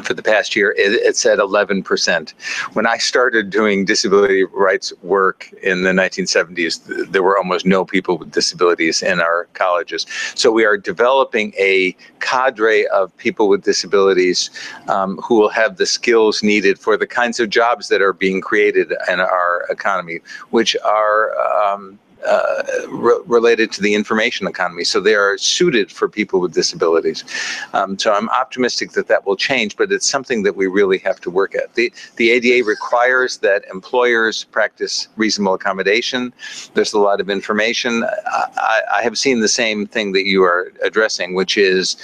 for the past year, it's at 11%. When I started doing disability rights work in the 1970s, there were almost no people with disabilities in our colleges. So we are developing a cadre of people with disabilities who will have the skills needed for the kinds of jobs that are being created in our economy, which are related to the information economy. So they are suited for people with disabilities. So I'm optimistic that that will change, but it's something that we really have to work at. The ADA requires that employers practice reasonable accommodation. There's a lot of information. I have seen the same thing that you are addressing, which is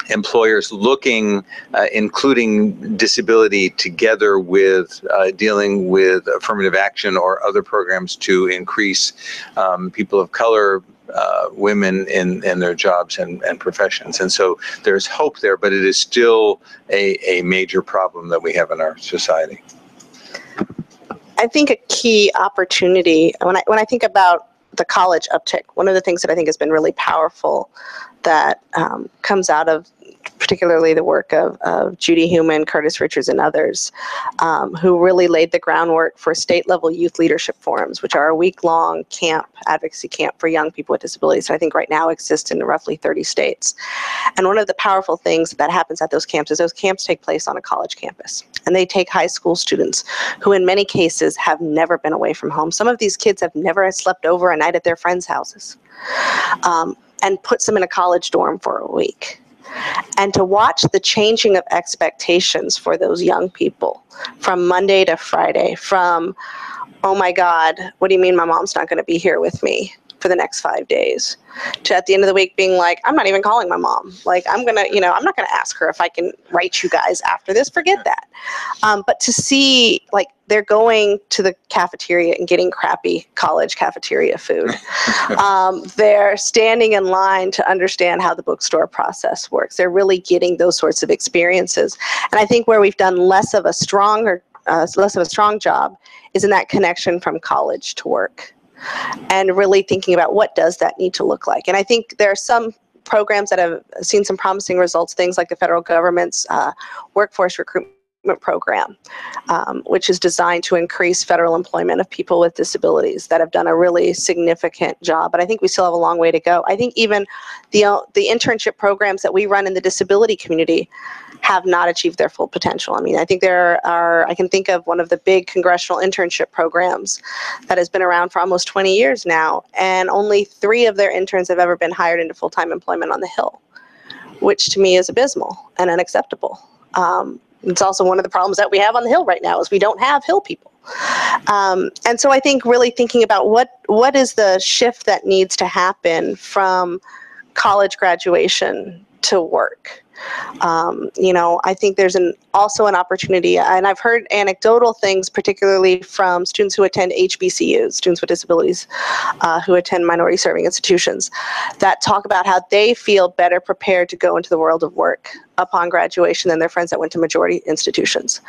employers looking, including disability together with dealing with affirmative action or other programs to increase people of color, women in their jobs and professions. And so there's hope there, but it is still a major problem that we have in our society. I think a key opportunity, when I think about the college uptick, one of the things that I think has been really powerful that comes out of particularly the work of Judy Heumann, Curtis Richards, and others, who really laid the groundwork for state-level youth leadership forums, which are a week-long advocacy camp for young people with disabilities. I think right now exist in roughly 30 states. And one of the powerful things that happens at those camps is those camps take place on a college campus. And they take high school students who in many cases have never been away from home. Some of these kids have never slept over a night at their friends' houses, and puts them in a college dorm for a week. And to watch the changing of expectations for those young people from Monday to Friday, from, oh my God, what do you mean my mom's not going to be here with me for the next 5 days, to at the end of the week being like, I'm not even calling my mom. Like, I'm not going to ask her if I can write you guys after this, forget that. But to see, like, they're going to the cafeteria and getting crappy college cafeteria food. They're standing in line to understand how the bookstore process works. They're really getting those sorts of experiences. And I think where we've done less of a strong job is in that connection from college to work, and really thinking about what does that need to look like. And I think there are some programs that have seen some promising results, things like the federal government's workforce recruitment program, which is designed to increase federal employment of people with disabilities, that have done a really significant job. But I think we still have a long way to go. I think even the internship programs that we run in the disability community have not achieved their full potential. I mean, I think I can think of one of the big congressional internship programs that has been around for almost 20 years now, and only 3 of their interns have ever been hired into full-time employment on the Hill, which to me is abysmal and unacceptable. It's also one of the problems that we have on the Hill right now is we don't have Hill people. And so I think really thinking about what is the shift that needs to happen from college graduation to work. I think there's also an opportunity, and I've heard anecdotal things, particularly from students who attend HBCUs, students with disabilities who attend minority serving institutions, that talk about how they feel better prepared to go into the world of work upon graduation than their friends that went to majority institutions,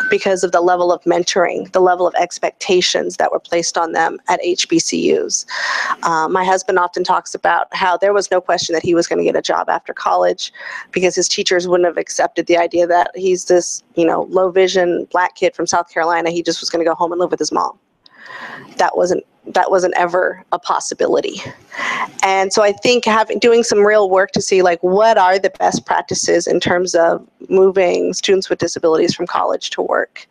because of the level of mentoring, the level of expectations that were placed on them at HBCUs. My husband often talks about how there was no question that he was going to get a job after college, because his teachers wouldn't have accepted the idea that he's this, low vision black kid from South Carolina. He just was going to go home and live with his mom. That wasn't ever a possibility. And so I think doing some real work to see, like, what are the best practices in terms of moving students with disabilities from college to work,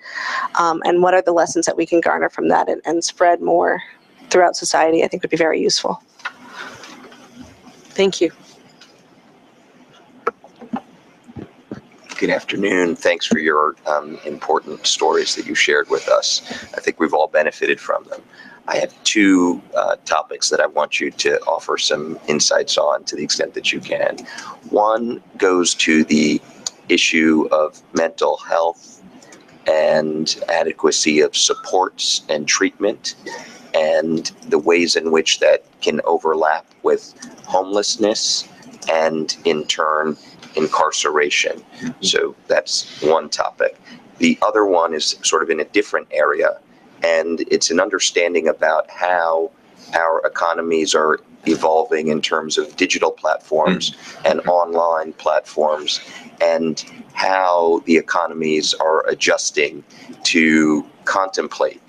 and what are the lessons that we can garner from that and spread more throughout society, I think would be very useful. Thank you. Good afternoon. Thanks for your important stories that you shared with us. I think we've all benefited from them. I have 2 topics that I want you to offer some insights on, to the extent that you can. One goes to the issue of mental health and adequacy of supports and treatment, and the ways in which that can overlap with homelessness and, in turn, incarceration. So that's one topic. The other one is sort of in a different area, and it's an understanding about how our economies are evolving in terms of digital platforms and online platforms, and how the economies are adjusting to contemplate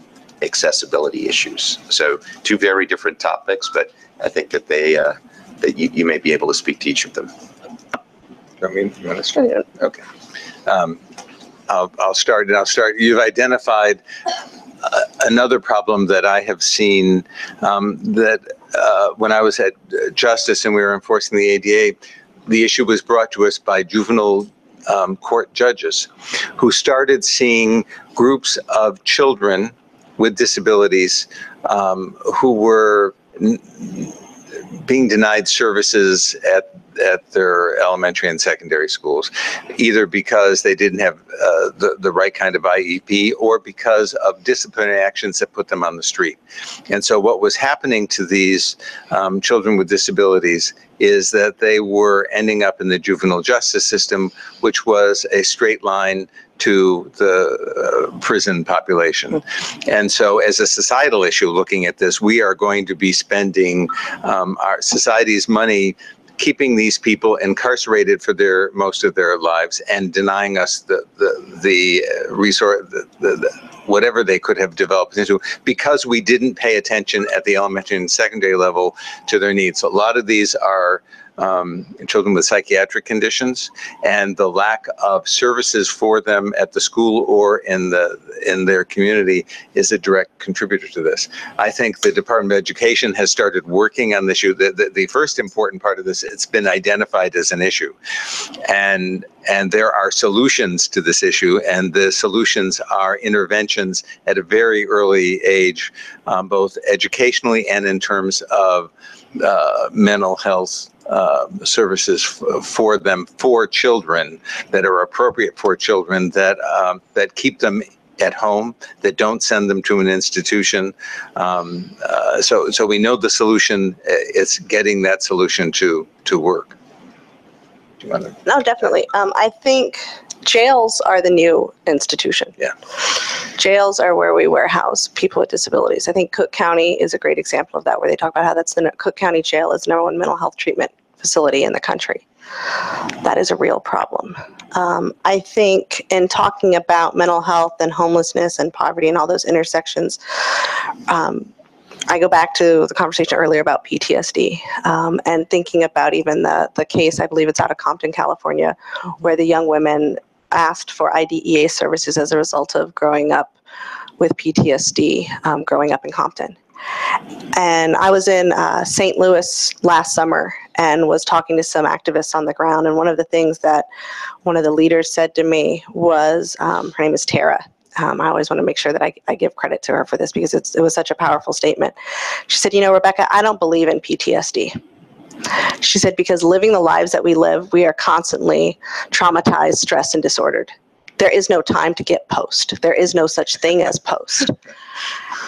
accessibility issues. So 2 very different topics, but I think that that you may be able to speak to each of them. You want to start? Okay. I'll start. You've identified another problem that I have seen, that when I was at Justice and we were enforcing the ADA, the issue was brought to us by juvenile court judges who started seeing groups of children with disabilities who were being denied services at their elementary and secondary schools, either because they didn't have the right kind of IEP or because of disciplinary actions that put them on the street. And so what was happening to these children with disabilities is that they were ending up in the juvenile justice system, which was a straight line to the prison population. And so as a societal issue looking at this, we are going to be spending our society's money keeping these people incarcerated for most of their lives and denying us the resource, whatever they could have developed into, because we didn't pay attention at the elementary and secondary level to their needs. So a lot of these are children with psychiatric conditions, and the lack of services for them at the school or in their community is a direct contributor to this. I think the Department of Education has started working on this issue. The first important part of this, it's been identified as an issue, and there are solutions to this issue, and the solutions are interventions at a very early age, both educationally and in terms of mental health services for them, for children, that are appropriate for children, that keep them at home, that don't send them to an institution. So we know the solution. It's getting that solution to work. Do you want to? No, definitely. I think jails are the new institution. Yeah. Jails are where we warehouse people with disabilities. I think Cook County is a great example of that, where they talk about how Cook County Jail is the #1 mental health treatment facility in the country. That is a real problem. I think in talking about mental health and homelessness and poverty and all those intersections, I go back to the conversation earlier about PTSD, and thinking about even the case, I believe it's out of Compton, California, where the young women asked for IDEA services as a result of growing up with PTSD, growing up in Compton. And I was in St. Louis last summer and was talking to some activists on the ground. And one of the things that one of the leaders said to me was, her name is Tara. I always want to make sure that I give credit to her for this, because it was such a powerful statement. She said, you know, Rebecca, I don't believe in PTSD. She said, because living the lives that we live, we are constantly traumatized, stressed, and disordered. There is no time to get post. There is no such thing as post.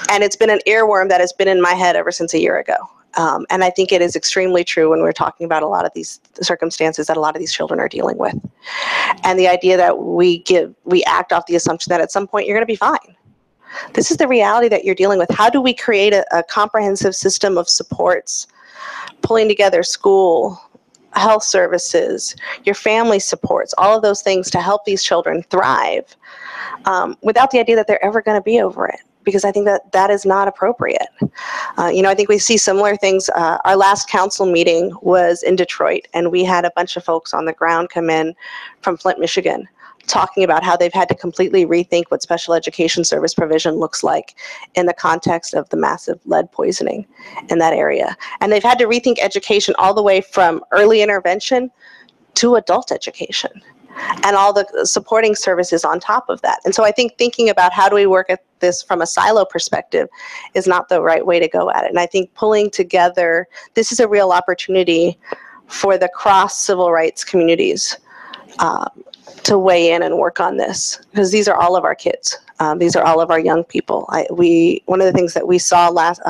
And it's been an earworm that has been in my head ever since a year ago. And I think it is extremely true when we're talking about a lot of these circumstances that a lot of these children are dealing with. And the idea that we act off the assumption that at some point you're going to be fine. This is the reality that you're dealing with. How do we create a comprehensive system of supports, pulling together school, health services, your family supports, all of those things to help these children thrive, without the idea that they're ever going to be over it? Because I think that is not appropriate. I think we see similar things. Our last council meeting was in Detroit, and we had a bunch of folks on the ground come in from Flint, Michigan, talking about how they've had to completely rethink what special education service provision looks like in the context of the massive lead poisoning in that area. And they've had to rethink education all the way from early intervention to adult education, and all the supporting services on top of that. And so I think thinking about how do we work at this from a silo perspective is not the right way to go at it. And I think pulling together, this is a real opportunity for the cross civil rights communities to weigh in and work on this, because these are all of our kids. These are all of our young people. One of the things that we saw last,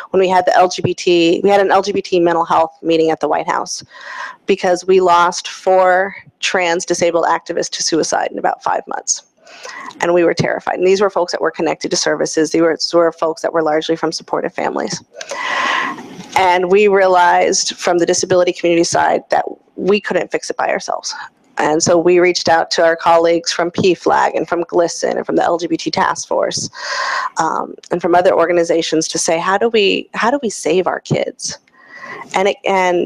when we had an LGBT mental health meeting at the White House, because we lost 4 trans disabled activists to suicide in about 5 months. And we were terrified. And these were folks that were connected to services. These were folks that were largely from supportive families. And we realized from the disability community side that we couldn't fix it by ourselves. And so we reached out to our colleagues from PFLAG and from GLSEN and from the LGBT Task Force, and from other organizations to say, how do we save our kids? And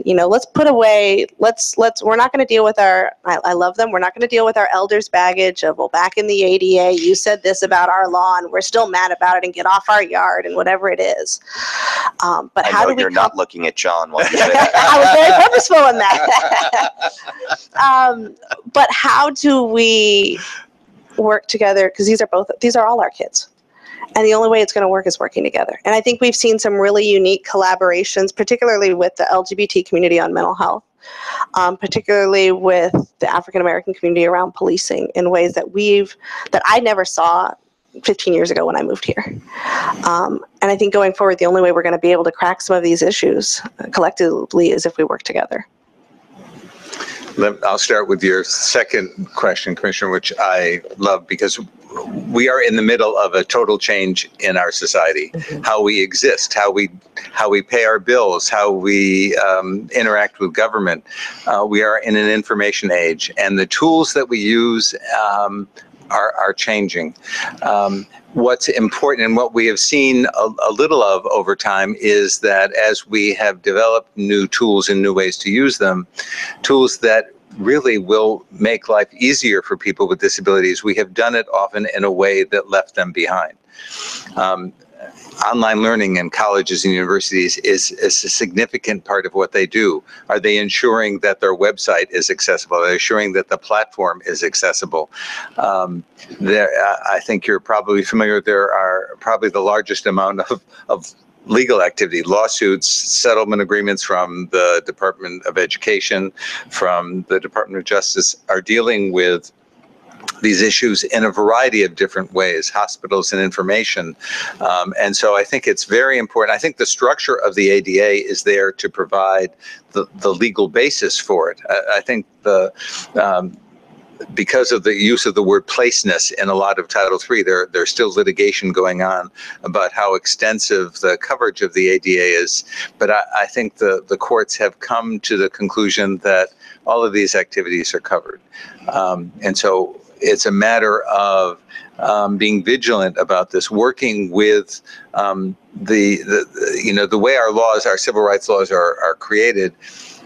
let's put away, we're not going to deal with I love them, we're not going to deal with our elders' baggage of, well, back in the ADA, you said this about our law and we're still mad about it, and get off our yard and whatever it is. But how do we... You're not looking at John while you say that. I was very purposeful in that. But how do we work together? Because these are all our kids. And the only way it's going to work is working together. And I think we've seen some really unique collaborations, particularly with the LGBT community on mental health, particularly with the African American community around policing, in ways that I never saw 15 years ago when I moved here. And I think going forward, the only way we're going to be able to crack some of these issues collectively is if we work together. I'll start with your second question, Commissioner, which I love, because we are in the middle of a total change in our society. How we exist, how we pay our bills, how we interact with government. We are in an information age, and the tools that we use are changing. What's important and what we have seen a little of over time is that as we have developed new tools and new ways to use them, tools that really will make life easier for people with disabilities, we have done it often in a way that left them behind. Online learning in colleges and universities is a significant part of what they do. Are they ensuring that their website is accessible? Are they ensuring that the platform is accessible? I think you're probably familiar, there are probably the largest amount of legal activity, lawsuits, settlement agreements from the Department of Education, from the Department of Justice are dealing with these issues in a variety of different ways, hospitals and information. And so I think it's very important. I think the structure of the ADA is there to provide the legal basis for it. I think because of the use of the word placeness in a lot of Title III, there's still litigation going on about how extensive the coverage of the ADA is. But I think the courts have come to the conclusion that all of these activities are covered. And so it's a matter of being vigilant about this, working with the way our laws, our civil rights laws are created.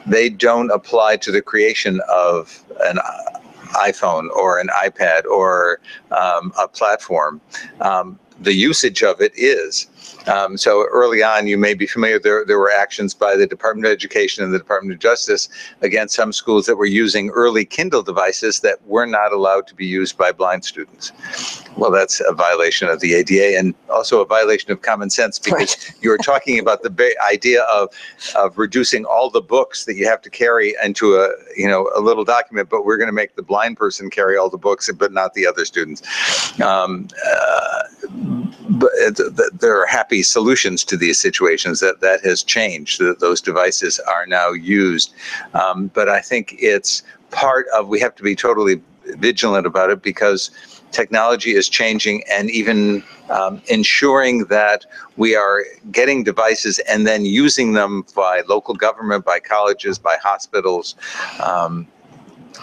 They don't apply to the creation of an iPhone or an iPad or a platform. The usage of it is. So early on, you may be familiar, there were actions by the Department of Education and the Department of Justice against some schools that were using early Kindle devices that were not allowed to be used by blind students. Well, that's a violation of the ADA and also a violation of common sense, because you're talking about the idea of reducing all the books that you have to carry into a little document, but we're going to make the blind person carry all the books, but not the other students. But there are happy solutions to these situations. That has changed. Those devices are now used. But I think it's part of, we have to be totally vigilant about it, because technology is changing, and even ensuring that we are getting devices and then using them by local government, by colleges, by hospitals,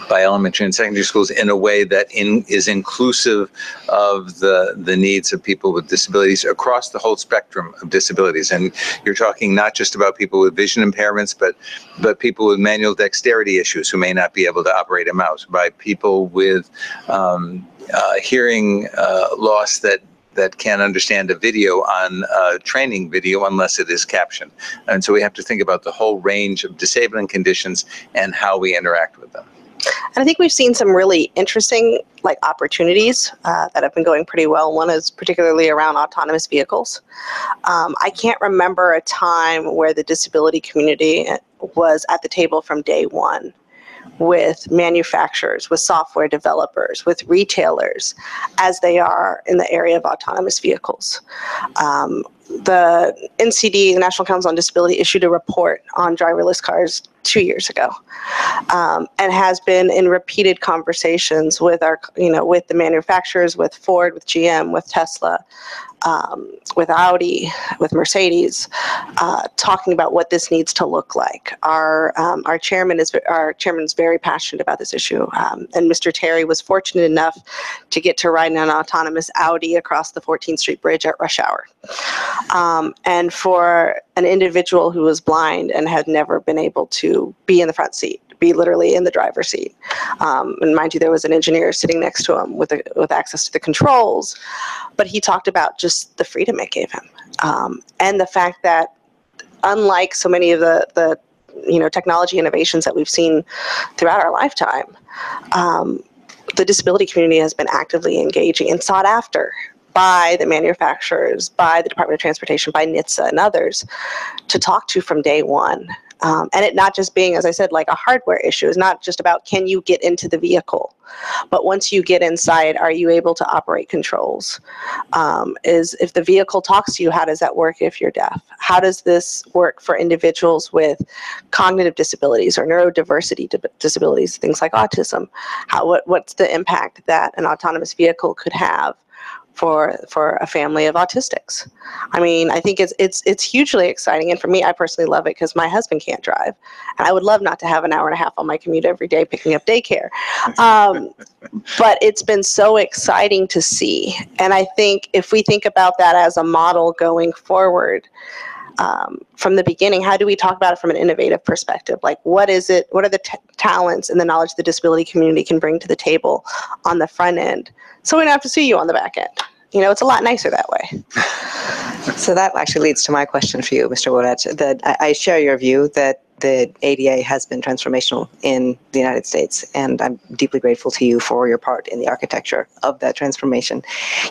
by elementary and secondary schools in a way that is inclusive of the needs of people with disabilities across the whole spectrum of disabilities. And you're talking not just about people with vision impairments, but people with manual dexterity issues who may not be able to operate a mouse, by people with hearing loss that can't understand a video on a training video unless it is captioned. And so we have to think about the whole range of disabling conditions and how we interact with them. And I think we've seen some really interesting opportunities that have been going pretty well. One is particularly around autonomous vehicles. I can't remember a time where the disability community was at the table from day one with manufacturers, with software developers, with retailers, as they are in the area of autonomous vehicles. The NCD, the National Council on Disability, issued a report on driverless cars 2 years ago, and has been in repeated conversations with with the manufacturers, with Ford, with GM, with Tesla, with Audi, with Mercedes, talking about what this needs to look like. Our chairman is very passionate about this issue, and Mr. Terry was fortunate enough to get to ride in an autonomous Audi across the 14th Street Bridge at rush hour. And for an individual who was blind and had never been able to be in the front seat, be literally in the driver's seat. And mind you, there was an engineer sitting next to him with access to the controls, but he talked about just the freedom it gave him. And the fact that, unlike so many of the technology innovations that we've seen throughout our lifetime, the disability community has been actively engaging and sought after by the manufacturers, by the Department of Transportation, by NHTSA and others, to talk to from day one And it not just being, as I said, like a hardware issue. It's not just about can you get into the vehicle, but once you get inside, are you able to operate controls? Is if the vehicle talks to you, how does that work if you're deaf? How does this work for individuals with cognitive disabilities or neurodiversity disabilities, things like autism? What's the impact that an autonomous vehicle could have for a family of autistics? I mean, I think it's hugely exciting, and for me, I personally love it because my husband can't drive, and I would love not to have an hour and a half on my commute every day picking up daycare. But it's been so exciting to see, and I think if we think about that as a model going forward, from the beginning, how do we talk about it from an innovative perspective? Like, what is it? What are the talents and the knowledge the disability community can bring to the table on the front end, so we don't have to see you on the back end? You know, it's a lot nicer that way. So that actually leads to my question for you, Mr. Wodat. That I share your view that the ADA has been transformational in the United States, and I'm deeply grateful to you for your part in the architecture of that transformation.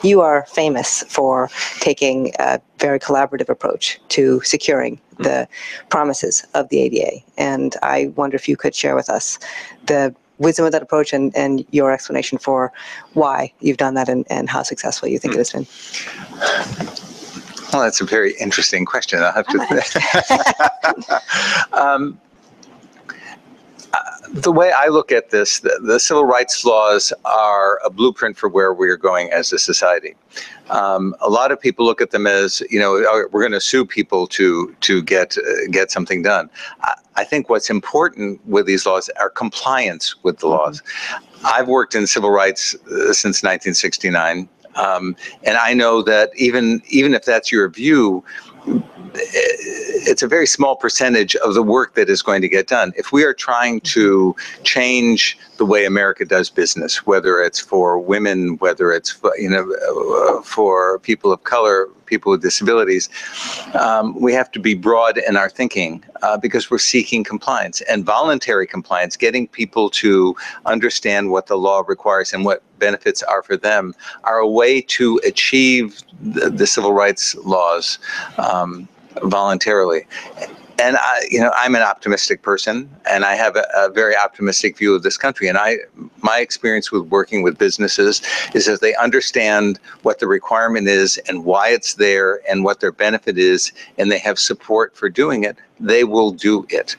You are famous for taking a very collaborative approach to securing the promises of the ADA, and I wonder if you could share with us the wisdom of that approach and your explanation for why you've done that and how successful you think it has been. Well, that's a very interesting question. I'll have to. The way I look at this, the civil rights laws are a blueprint for where we're going as a society. A lot of people look at them as, you know, we're going to sue people to get something done. I think what's important with these laws are compliance with the laws. I've worked in civil rights since 1969. And I know that even if that's your view, it's a very small percentage of the work that is going to get done. If we are trying to change the way America does business, whether it's for women, whether it's for, for people of color, people with disabilities, we have to be broad in our thinking because we're seeking compliance and voluntary compliance, getting people to understand what the law requires and what benefits are for them, are a way to achieve the civil rights laws voluntarily. And I'm an optimistic person, and I have a very optimistic view of this country. And my experience with working with businesses is that they understand what the requirement is and why it's there and what their benefit is, and they have support for doing it, they will do it.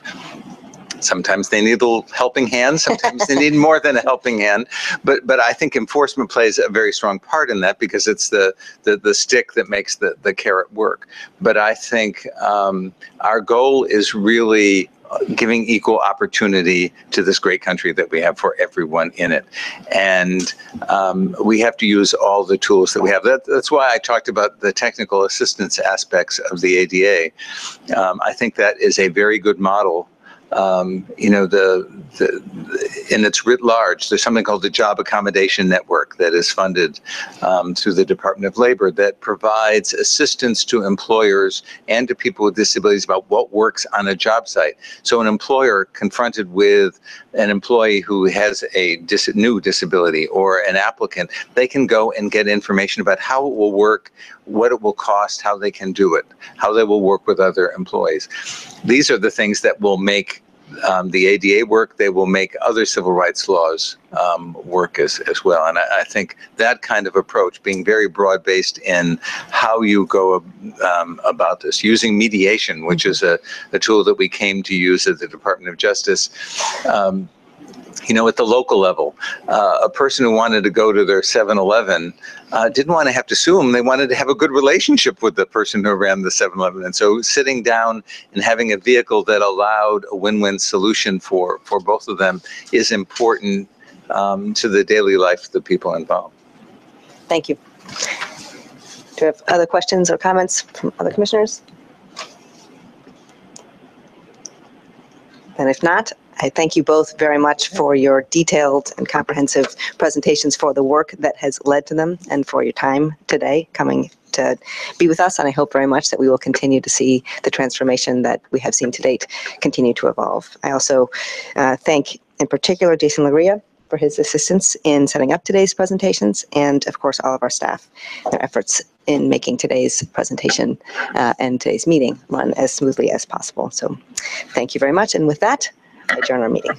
Sometimes they need a little helping hand. Sometimes they need more than a helping hand. But I think enforcement plays a very strong part in that because it's the stick that makes the carrot work. But I think our goal is really giving equal opportunity to this great country that we have for everyone in it. And we have to use all the tools that we have. That's why I talked about the technical assistance aspects of the ADA. I think that is a very good model. In its writ large, there's something called the Job Accommodation Network that is funded through the Department of Labor that provides assistance to employers and to people with disabilities about what works on a job site. So an employer confronted with an employee who has a new disability or an applicant, they can go and get information about how it will work, what it will cost, how they can do it, how they will work with other employees. These are the things that will make the ADA work. They will make other civil rights laws work as well. And I think that kind of approach, being very broad-based in how you go about this, using mediation, which is a tool that we came to use at the Department of Justice, at the local level. A person who wanted to go to their 7-Eleven didn't want to have to sue them. They wanted to have a good relationship with the person who ran the 7-Eleven. And so sitting down and having a vehicle that allowed a win-win solution for both of them is important to the daily life of the people involved. Thank you. Do you have other questions or comments from other commissioners? And if not, I thank you both very much for your detailed and comprehensive presentations, for the work that has led to them, and for your time today coming to be with us. And I hope very much that we will continue to see the transformation that we have seen to date continue to evolve. I also thank, in particular, Jason Lagria for his assistance in setting up today's presentations, and of course all of our staff. Their efforts in making today's presentation and today's meeting run as smoothly as possible. So thank you very much. And with that, I adjourn our meeting.